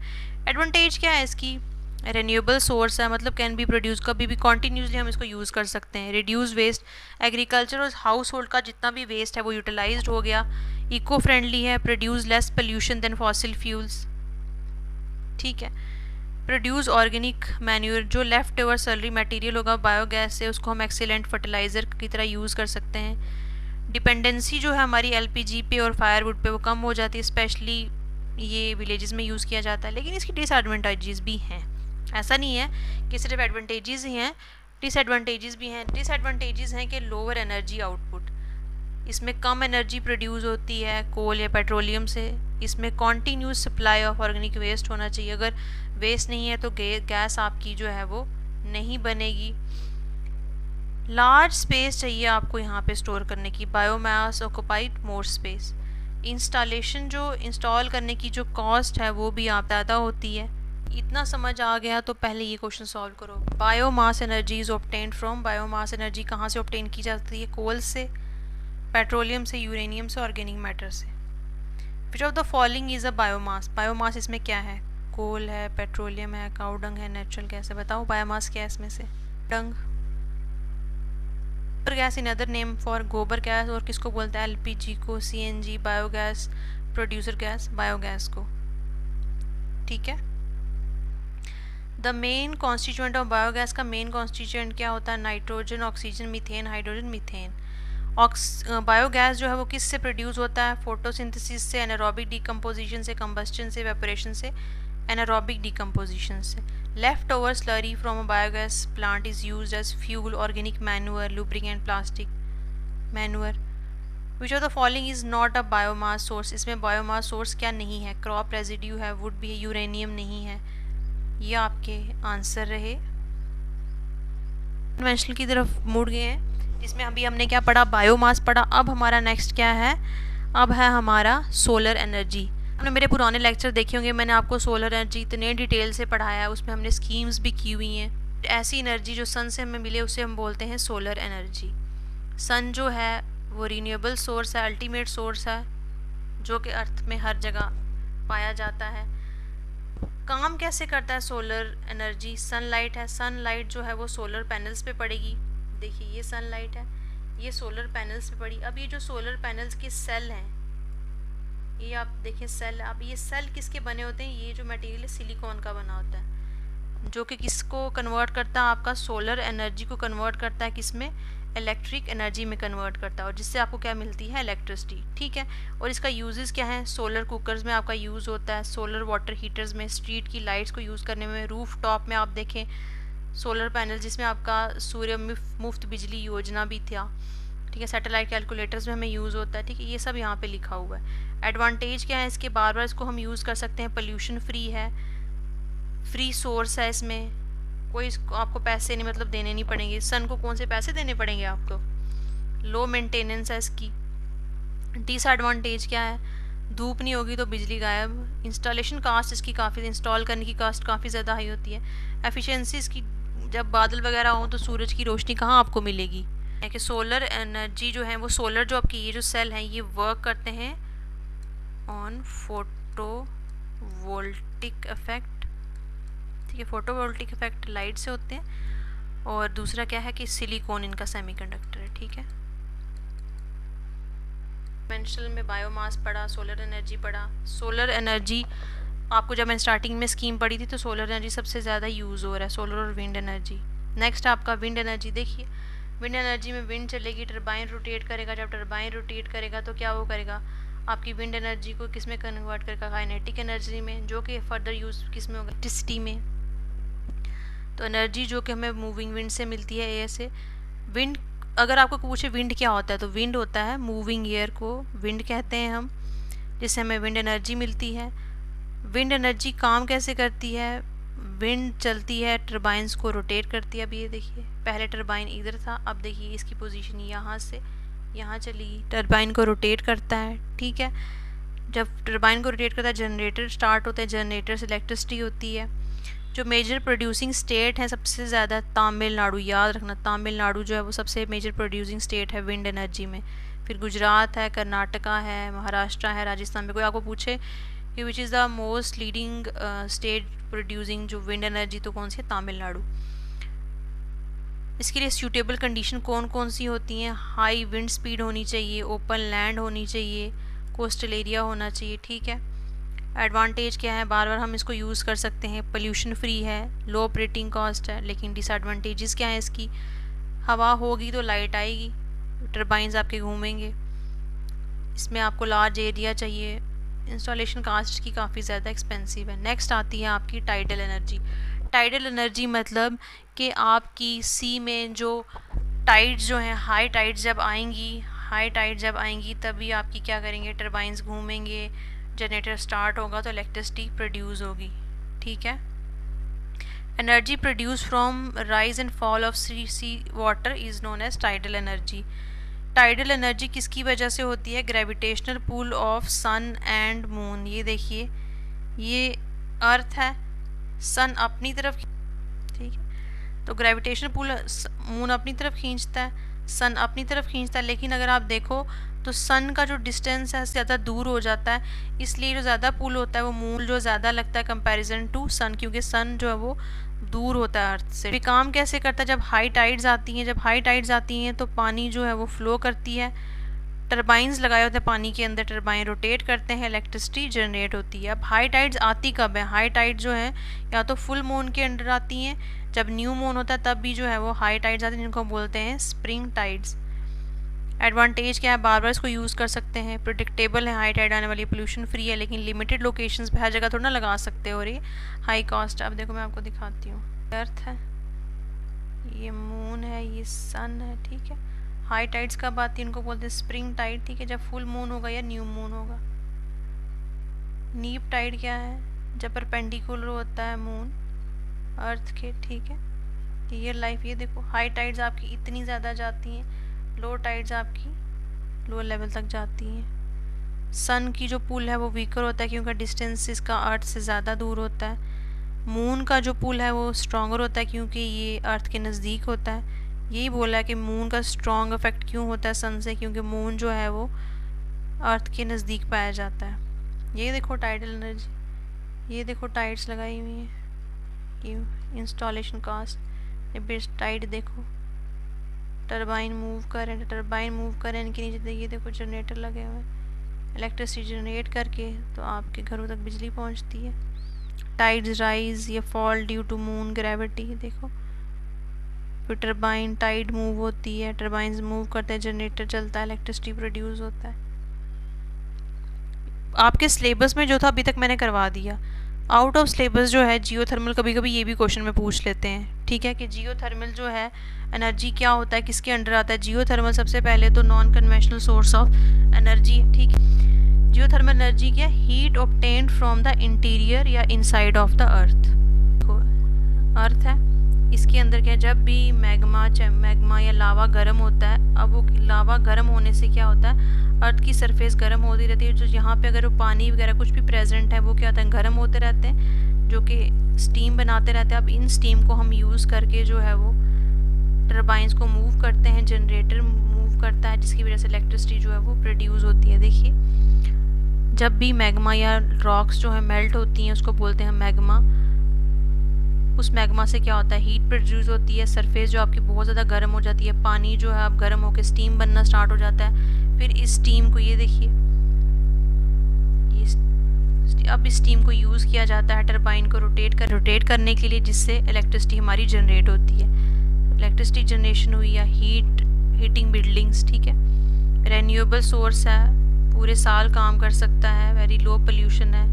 एडवांटेज क्या है इसकी, रेन्यूएबल सोर्स है, मतलब कैन बी प्रोड्यूस, कभी भी कॉन्टीन्यूसली हम इसको यूज़ कर सकते हैं। रिड्यूस वेस्ट, एग्रीकल्चर और हाउस होल्ड का जितना भी वेस्ट है वो यूटिलाइज्ड हो गया। इको फ्रेंडली है, produce less pollution than fossil fuels. ठीक है, प्रोड्यूस ऑर्गेनिक मैन्यूर, जो लेफ्ट ओवर सैलरी मटेरियल होगा बायोगैस से, उसको हम एक्सीलेंट फर्टिलाइज़र की तरह यूज़ कर सकते हैं। डिपेंडेंसी जो है हमारी एलपीजी पे और फायरवुड पे वो कम हो जाती है, स्पेशली ये विलेजेस में यूज़ किया जाता है। लेकिन इसकी डिसएडवांटेजेस भी हैं, ऐसा नहीं है कि सिर्फ एडवांटेजेस ही हैं, डिसएडवांटेजेस भी हैं। डिसएडवांटेजेस हैं कि लोअर एनर्जी आउटपुट, इसमें कम एनर्जी प्रोड्यूस होती है कोल या पेट्रोलियम से। इसमें continuous supply of organic waste होना चाहिए, अगर वेस्ट नहीं है तो गैस आपकी जो है वो नहीं बनेगी। लार्ज स्पेस चाहिए आपको यहाँ पे स्टोर करने की, biomass occupied more space. Installation, जो इंस्टॉल करने की जो कॉस्ट है वो भी आप ज़्यादा होती है। इतना समझ आ गया तो पहले ये क्वेश्चन सॉल्व करो। Biomass energy is obtained from, biomass energy कहाँ से ऑब्टेन की जाती है, कोल से, पेट्रोलियम से, यूरेनियम से, ऑर्गेनिक मैटर से। विच of the following is a biomass, biomass इसमें क्या है, कोल है, पेट्रोलियम है, काऊ डंग है, नेचुरल गैस है। बताओ बायोमास क्या है इसमें से, डंग। गोबर gas in other name for गोबर गैस, और किसको बोलते हैं, एलपीजी को, CNG, biogas, producer gas, biogas को। ठीक है, the main constituent of biogas का मेन कॉन्स्टिट्यूएंट क्या होता है, nitrogen, oxygen, methane, hydrogen, methane. Biogas जो है वो किस से प्रोड्यूस होता है, फोटोसिंथेसिस से, एनारोबिक डिकम्पोजिशन से, कंबस्टन से, वेपोरेशन से, एनारोबिक डिकम्पोजिशन से। Left over slurry from a biogas plant is used as fuel, organic manure, lubricant, plastic manure. Which of the following is not a biomass source, इसमें biomass source क्या नहीं है, crop residue है, would भी है, uranium नहीं है। ये आपके आंसर रहे। कन्वेंशनल की तरफ मुड़ गए हैं, जिसमें अभी हमने क्या पढ़ा, बायोमास पढ़ा। अब हमारा नेक्स्ट क्या है, अब है हमारा सोलर एनर्जी। आपने मेरे पुराने लेक्चर देखे होंगे, मैंने आपको सोलर एनर्जी इतने डिटेल से पढ़ाया है, उसमें हमने स्कीम्स भी की हुई हैं। ऐसी एनर्जी जो सन से हमें मिले उसे हम बोलते हैं सोलर एनर्जी। सन जो है वो रीन्यूएबल सोर्स है, अल्टीमेट सोर्स है, जो कि अर्थ में हर जगह पाया जाता है। काम कैसे करता है सोलर एनर्जी? सनलाइट है, सनलाइट जो है वो सोलर पैनल्स पे पड़ेगी। देखिए ये सनलाइट है, ये सोलर पैनल्स पे पड़ी। अब ये जो सोलर पैनल्स के सेल हैं, ये आप देखिए सेल, अब ये सेल किसके बने होते हैं? ये जो मटेरियल है सिलिकॉन का बना होता है, जो कि किसको कन्वर्ट करता है? आपका सोलर एनर्जी को कन्वर्ट करता है, किसमें? इलेक्ट्रिक एनर्जी में कन्वर्ट करता है, और जिससे आपको क्या मिलती है? इलेक्ट्रिसिटी। ठीक है, और इसका यूजेस क्या है? सोलर कुकर्स में आपका यूज़ होता है, सोलर वाटर हीटर्स में, स्ट्रीट की लाइट्स को यूज़ करने में, रूफ टॉप में आप देखें सोलर पैनल, जिसमें आपका सूर्य मुफ्त बिजली योजना भी था। ठीक है, सैटेलाइट कैलकुलेटर्स में हमें यूज़ होता है। ठीक है, ये सब यहाँ पे लिखा हुआ है। एडवांटेज क्या है इसके? बार बार इसको हम यूज़ कर सकते हैं, पोल्यूशन फ्री है, फ्री सोर्स है, इसमें कोई आपको पैसे नहीं मतलब देने नहीं पड़ेंगे। सन को कौन से पैसे देने पड़ेंगे आपको? लो मेंटेनेंस है इसकी। डिसएडवांटेज क्या है? धूप नहीं होगी तो बिजली गायब। इंस्टॉलेशन कास्ट इसकी काफ़ी, इंस्टॉल करने की कास्ट काफ़ी ज़्यादा हाई होती है। एफिशिएंसी इसकी, जब बादल वगैरह हो तो सूरज की रोशनी कहाँ आपको मिलेगी? है कि सोलर एनर्जी जो है वो सोलर, जो आपकी ये जो सेल हैं ये वर्क करते हैं ऑन फोटोवोल्टिक इफेक्ट। ठीक है, फोटोवोल्टिक इफेक्ट लाइट से होते हैं। और दूसरा क्या है कि सिलिकॉन इनका सेमीकंडक्टर है। ठीक है, कन्वेंशनल में बायोमास पढ़ा, सोलर एनर्जी पढ़ा। सोलर एनर्जी आपको जब मैं स्टार्टिंग में स्कीम पढ़ी थी तो सोलर एनर्जी सबसे ज़्यादा यूज़ हो रहा है, सोलर और विंड एनर्जी। नेक्स्ट आपका विंड एनर्जी। देखिए विंड एनर्जी में विंड चलेगी, टरबाइन रोटेट करेगा, जब टरबाइन रोटेट करेगा तो क्या वो करेगा? आपकी विंड एनर्जी को किस में कन्वर्ट करेगा? काइनेटिक एनर्जी में, जो कि फर्दर यूज़ किस में होगा? इलेक्ट्रिसिटी में। तो एनर्जी जो कि हमें मूविंग विंड से मिलती है, एयर से। विंड, अगर आपको पूछे विंड क्या होता है तो विंड होता है मूविंग एयर को विंड कहते हैं हम, जिससे हमें विंड एनर्जी मिलती है। विंड एनर्जी काम कैसे करती है? विंड चलती है, टरबाइंस को रोटेट करती है। अब ये देखिए पहले टरबाइन इधर था, अब देखिए इसकी पोजीशन यहाँ से यहाँ चली, टरबाइन को रोटेट करता है। ठीक है, जब टरबाइन को रोटेट करता है जनरेटर स्टार्ट होता है, जनरेटर से इलेक्ट्रिसिटी होती है। जो मेजर प्रोड्यूसिंग स्टेट है सबसे ज़्यादा तमिलनाडु, याद रखना तमिलनाडु जो है वो सबसे मेजर प्रोड्यूसिंग स्टेट है विंड एनर्जी में। फिर गुजरात है, कर्नाटका है, महाराष्ट्र है, राजस्थान में। कोई आपको पूछे कि विच is the most leading state producing जो विंड एनर्जी, तो कौन सी है? तमिलनाडु। इसके लिए सूटेबल कंडीशन कौन कौन सी होती हैं? हाई विंड स्पीड होनी चाहिए, ओपन लैंड होनी चाहिए, कोस्टल एरिया होना चाहिए। ठीक है, एडवांटेज क्या है? बार बार हम इसको यूज़ कर सकते हैं, पोल्यूशन फ्री है, लो ऑपरेटिंग कॉस्ट है। लेकिन डिसएडवांटेजेस क्या है इसकी? हवा होगी तो लाइट आएगी, टरबाइंस आपके घूमेंगे, इसमें आपको लार्ज एरिया चाहिए, इंस्टॉलेशन कास्ट की काफ़ी ज़्यादा एक्सपेंसिव है। नेक्स्ट आती है आपकी टाइडल एनर्जी। टाइडल एनर्जी मतलब कि आपकी सी में जो टाइड्स जो हैं, हाई टाइड्स जब आएंगी, हाई टाइड जब आएंगी तभी आपकी क्या करेंगे? टरबाइंस घूमेंगे, जनरेटर स्टार्ट होगा तो इलेक्ट्रिसिटी प्रोड्यूस होगी। ठीक है, energy produce from rise and fall of sea water is known as tidal energy. Tidal energy किसकी वजह से होती है? Gravitational pull of sun and moon. ये देखिए ये अर्थ है, सन अपनी तरफ, ठीक है, तो ग्रेविटेशनल पुल मून अपनी तरफ खींचता है, सन अपनी तरफ खींचता है। लेकिन अगर आप देखो तो सन का जो डिस्टेंस है ज़्यादा दूर हो जाता है, इसलिए जो ज़्यादा पुल होता है वो मून जो ज़्यादा लगता है कंपैरिजन टू सन, क्योंकि सन जो है वो दूर होता है अर्थ से। काम कैसे करता है? जब हाई टाइड्स आती हैं, जब हाई टाइड्स आती हैं तो पानी जो है वो फ्लो करती है, टरबाइंस लगाए होते हैं पानी के अंदर, टरबाइन रोटेट करते हैं, इलेक्ट्रिसिटी जनरेट होती है। अब हाई टाइड्स आती कब है? हाई टाइड जो है या तो फुल मून के अंडर आती हैं, जब न्यू मून होता है तब भी जो है वो हाई टाइड्स आती हैं, जिनको बोलते हैं स्प्रिंग टाइड्स। एडवांटेज क्या है? बार बार इसको यूज़ कर सकते हैं, प्रिडिक्टेबल है, हाई टाइड आने वाली, पोल्यूशन फ्री है। लेकिन लिमिटेड लोकेशंस पे हर जगह थोड़ा ना लगा सकते हो, और ये हाई कॉस्ट। अब देखो मैं आपको दिखाती हूँ, अर्थ है, ये मून है, ये सन है। ठीक है, हाई टाइड्स कब आती है? इनको बोलते हैं स्प्रिंग टाइड। ठीक है, जब फुल मून होगा या न्यू मून होगा। नीप टाइड क्या है? जब परपेंडिकुलर होता है मून अर्थ के। ठीक है, ये लाइफ, ये देखो हाई टाइड्स आपकी इतनी ज़्यादा जाती हैं, लो टाइड्स आपकी लो लेवल तक जाती हैं। सन की जो पुल है वो वीकर होता है क्योंकि डिस्टेंस इसका अर्थ से ज़्यादा दूर होता है। मून का जो पुल है वो स्ट्रॉन्गर होता है क्योंकि ये अर्थ के नज़दीक होता है। यही बोला है कि मून का स्ट्रॉन्ग इफेक्ट क्यों होता है सन से, क्योंकि मून जो है वो अर्थ के नज़दीक पाया जाता है। ये देखो टाइडल एनर्जी, ये देखो टाइड्स लगाई हुई हैं, ये इंस्टॉलेशन कास्ट, ये बेस टाइड देखो, टरबाइन मूव कर रहे हैं, टरबाइन मूव कर रहे हैं, इनके नीचे ये देखो जनरेटर लगे हुए हैं, इलेक्ट्रिसिटी जनरेट करके तो आपके घरों तक बिजली पहुंचती है। टाइड्स राइज या fall due to moon gravity, देखो फिर टरबाइन, टाइड मूव होती है, टरबाइंस मूव करते हैं, जनरेटर चलता है, इलेक्ट्रिसिटी प्रोड्यूस होता है। आपके सिलेबस में जो था अभी तक मैंने करवा दिया। आउट ऑफ सिलेबस जो है जियोथर्मल, कभी कभी ये भी क्वेश्चन में पूछ लेते हैं, ठीक है, कि जियोथर्मल जो है एनर्जी क्या होता है, किसके अंडर आता है। जियोथर्मल सबसे पहले तो non conventional source of energy, ठीक है। जियोथर्मल एनर्जी क्या, heat obtained from the interior या इनसाइड ऑफ द अर्थ। अर्थ है, इसके अंदर क्या, जब भी मैग्मा या लावा गर्म होता है, अब वो लावा गर्म होने से क्या होता है, अर्थ की सरफेस गर्म होती रहती है, जो यहाँ पे अगर वो पानी वगैरह कुछ भी प्रेजेंट है वो क्या होता है, गर्म होते रहते हैं, जो कि स्टीम बनाते रहते हैं। अब इन स्टीम को हम यूज़ करके जो है वो टरबाइंस को मूव करते हैं, जनरेटर मूव करता है, जिसकी वजह से इलेक्ट्रिसिटी जो है वो प्रोड्यूस होती है। देखिए, जब भी मैग्मा या रॉक्स जो है मेल्ट होती हैं उसको बोलते हैं मैग्मा। उस मैग्मा से क्या होता है, हीट प्रोड्यूस होती है, सरफेस जो आपकी बहुत ज़्यादा गर्म हो जाती है, पानी जो है अब गर्म होकर स्टीम बनना स्टार्ट हो जाता है। फिर इस स्टीम को, ये देखिए, अब इस स्टीम को यूज़ किया जाता है टरबाइन को रोटेट करने के लिए, जिससे इलेक्ट्रिसिटी हमारी जनरेट होती है। इलेक्ट्रिसिटी जनरेशन हुई या हीटिंग बिल्डिंग्स, ठीक है। रेन्यूएबल सोर्स है, पूरे साल काम कर सकता है, वेरी लो पोल्यूशन है,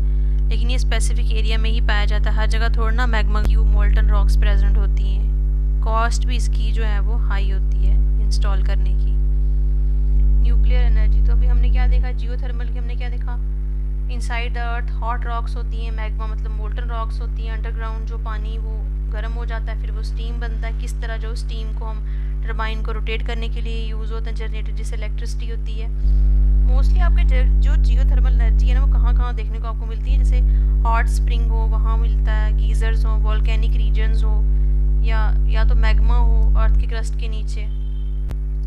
लेकिन ये स्पेसिफिक एरिया में ही पाया जाता है, हर जगह थोड़ा ना मैग्मा की मोल्टन रॉक्स प्रेजेंट होती हैं। कॉस्ट भी इसकी जो है वो हाई होती है इंस्टॉल करने की। न्यूक्लियर एनर्जी, तो अभी हमने क्या देखा, जियोथर्मल की हमने क्या देखा, inside the earth hot rocks होती हैं, मैग्मा मतलब मोल्टन रॉक्स होती हैं, अंडरग्राउंड जो पानी वो गर्म हो जाता है, फिर वो स्टीम बनता है, किस तरह जो स्टीम को हम टरबाइन को रोटेट करने के लिए यूज़ होता है, जनरेटर जिससे इलेक्ट्रिसिटी होती है। मोस्टली आपके जो जियोथर्मल एनर्जी है ना वो कहाँ कहाँ देखने को आपको मिलती है, जैसे हॉट स्प्रिंग हो वहाँ मिलता है, गीजर्स हो, वॉल्केनिक रीजन्स हो, या तो मैग्मा हो अर्थ के क्रस्ट के नीचे।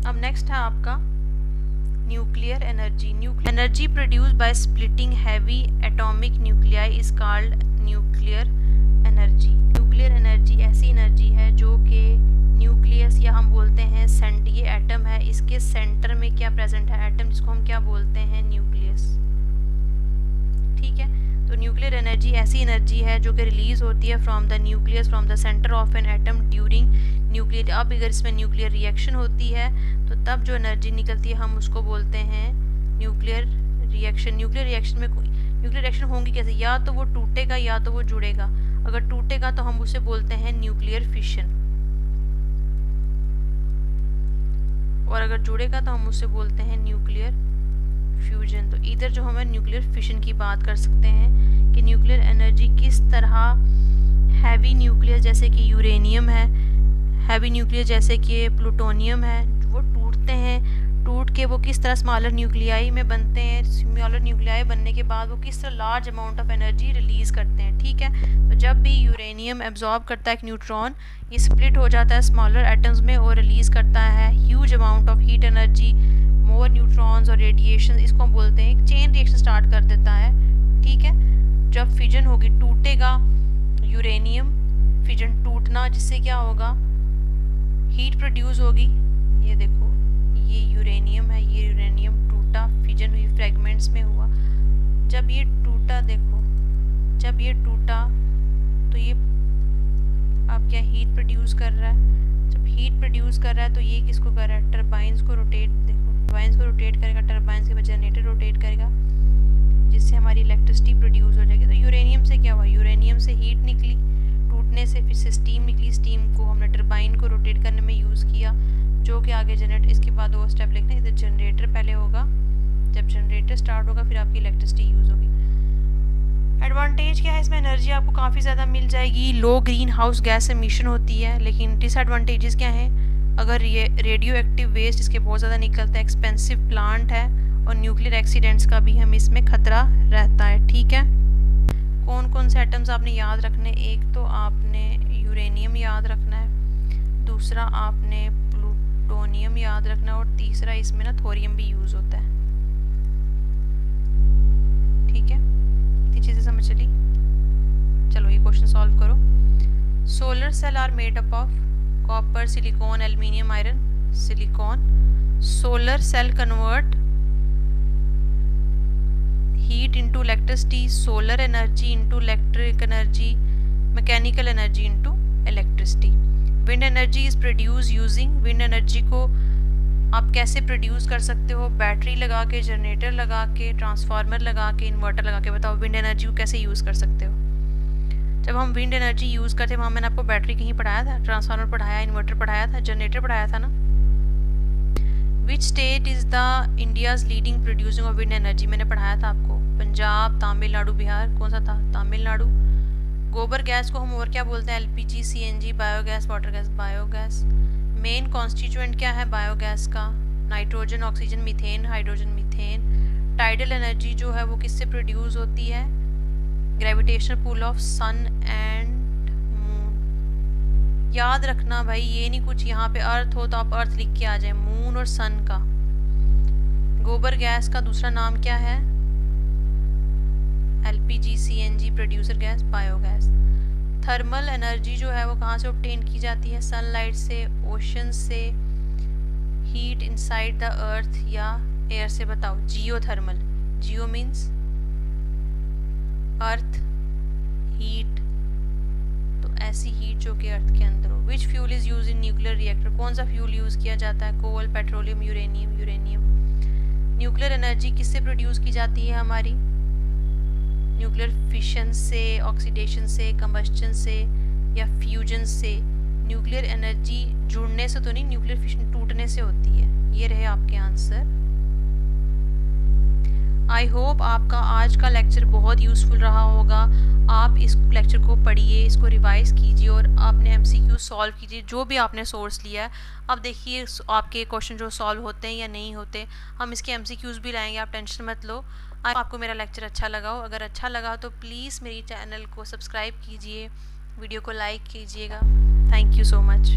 अब नेक्स्ट है आपका nuclear energy. Energy produce by splitting heavy atomic nuclei is called nuclear energy. Nuclear energy ऐसी एनर्जी है जो कि न्यूक्लियस या हम बोलते हैं सेंट, ये एटम है, इसके सेंटर में क्या प्रेजेंट है, एटम, जिसको हम क्या बोलते हैं, न्यूक्लियस, ठीक है। तो न्यूक्लियर एनर्जी ऐसी एनर्जी है जो कि रिलीज होती है from the nucleus, from the centre of an atom during nuclear. अब अगर इसमें न्यूक्लियर रिएक्शन होती है तो तब जो एनर्जी निकलती है हम उसको बोलते हैं न्यूक्लियर रिएक्शन। न्यूक्लियर रिएक्शन में न्यूक्लियर रिएक्शन होंगी कैसे, या तो वो टूटेगा या तो वो जुड़ेगा। अगर टूटेगा तो हम उसे बोलते हैं न्यूक्लियर फिशन, और अगर जुड़ेगा तो हम उसे बोलते हैं न्यूक्लियर फ्यूजन। तो इधर जो हमें न्यूक्लियर फिशन की बात कर सकते हैं कि न्यूक्लियर एनर्जी किस तरह हैवी न्यूक्लियस जैसे कि यूरेनियम है, हैवी न्यूक्लियस जैसे कि प्लूटोनियम है, वो टूटते हैं, टूट के वो किस तरह स्मॉलर न्यूक्लियाई में बनते हैं, स्मॉलर न्यूक्लियाई बनने के बाद वो किस तरह large amount of energy release करते हैं, ठीक है। तो जब भी यूरेनियम एब्जॉर्ब करता है एक न्यूट्रॉन, ये स्प्लिट हो जाता है स्मॉलर एटम्स में और रिलीज़ करता है huge amount of heat energy, more neutrons और रेडिएशन, इसको हम बोलते हैं, एक चेन रिएक्शन स्टार्ट कर देता है, ठीक है। जब फिजन होगी, टूटेगा यूरेनियम, फिजन टूटना, जिससे क्या होगा, हीट प्रोड्यूस होगी। ये देखो, ये यूरेनियम है, ये यूरेनियम टूटा, फिजन हुई, फ्रेगमेंट्स में हुआ। जब ये टूटा, देखो, जब ये टूटा तो ये अब क्या हीट प्रोड्यूस कर रहा है। जब हीट प्रोड्यूस कर रहा है तो ये किसको कर रहा है, टरबाइंस को रोटेट, देखो टरबाइंस को रोटेट करेगा, टरबाइंस के बाद जनरेटर रोटेट करेगा, जिससे हमारी इलेक्ट्रिसिटी प्रोड्यूस हो जाएगी। तो यूरेनियम से क्या हुआ, यूरेनियम से हीट निकली, टूटने से फिर से स्टीम निकली, स्टीम को हमने टरबाइन को रोटेट करने में यूज़ किया, जो कि आगे जनरेट, इसके बाद वो स्टेप लिखना है, इधर जनरेटर पहले होगा, जब जनरेटर स्टार्ट होगा फिर आपकी इलेक्ट्रिसिटी यूज़ होगी। एडवांटेज क्या है, इसमें एनर्जी आपको काफ़ी ज़्यादा मिल जाएगी, लो ग्रीन हाउस गैस एमिशन होती है। लेकिन डिसएडवांटेजेस क्या हैं, अगर ये रेडियो एक्टिव वेस्ट इसके बहुत ज़्यादा निकलता है, एक्सपेंसिव प्लांट है, और न्यूक्लियर एक्सीडेंट्स का भी हमें इसमें खतरा रहता है, ठीक है। कौन कौन से एटम्स आपने याद रखने, एक तो आपने यूरेनियम याद रखना है, दूसरा आपने प्लूटोनियम याद रखना, और तीसरा इसमें ना थोरियम भी यूज़ होता है। ठीक है, इतनी चीज़ें समझ चली। चलो ये क्वेश्चन सॉल्व करो। Solar cell are made up of copper, silicon, aluminium, iron. Silicon. Solar cell convert heat into electricity, solar energy into electric energy, mechanical energy into electricity. Wind energy is produced using, wind energy को आप कैसे produce कर सकते हो? Battery लगा के, generator लगा के, ट्रांसफार्मर लगा के, इन्वर्टर लगा के। बताओ विंड एनर्जी को कैसे यूज़ कर सकते हो? जब हम विंड एनर्जी यूज़ करते, वहाँ मैंने आपको बैटरी कहीं पढ़ाया था, ट्रांसफार्मर पढ़ाया, इन्वर्टर पढ़ाया था, जनरेटर पढ़ाया था ना। Which state is the India's leading producing of wind energy, मैंने पढ़ाया था आपको। पंजाब, तमिलनाडु, बिहार। कौन सा था? तमिलनाडु। गोबर गैस को हम और क्या बोलते हैं? LPG, CNG, biogas, water gas. Biogas. Main constituent क्या है बायोगैस का? Nitrogen, oxygen, methane, hydrogen, methane. Tidal energy जो है वो किससे प्रोड्यूस होती है? Gravitational pull of sun and moon. याद रखना भाई, ये नहीं कुछ यहाँ पे अर्थ हो तो आप अर्थ लिख के आ जाए, मून और सन का। गोबर गैस का दूसरा नाम क्या है? LPG, CNG, producer gas, biogas. Thermal energy जो है वो कहाँ से ऑब्टेन की जाती है? सनलाइट से, ओशन से, हीट इनसाइड द अर्थ या एयर से। बताओ। Geothermal. Geo means earth, heat, तो ऐसी हीट जो कि अर्थ के अंदर हो। Which fuel is use in nuclear reactor, कौन सा फ्यूल यूज किया जाता है? Coal, petroleum, uranium. Uranium. Nuclear energy किससे प्रोड्यूस की जाती है हमारी? न्यूक्लियर फिशन से, ऑक्सीडेशन से, कंबस्टन से या फ्यूजन से। न्यूक्लियर एनर्जी जुड़ने से तो नहीं, न्यूक्लियर फिशन टूटने से होती है। ये रहे आपके आंसर। आई होप आपका आज का लेक्चर बहुत यूज़फुल रहा होगा। आप इस लेक्चर को पढ़िए, इसको रिवाइज कीजिए और आपने एमसीक्यू सॉल्व कीजिए जो भी आपने सोर्स लिया है। अब देखिए आपके क्वेश्चन जो सॉल्व होते हैं या नहीं होते, हम इसके एमसीक्यूज़ भी लाएंगे, आप टेंशन मत लो। आपको मेरा लेक्चर अच्छा लगा हो, अगर अच्छा लगा तो प्लीज़ मेरी चैनल को सब्सक्राइब कीजिए, वीडियो को लाइक कीजिएगा। Thank you so much.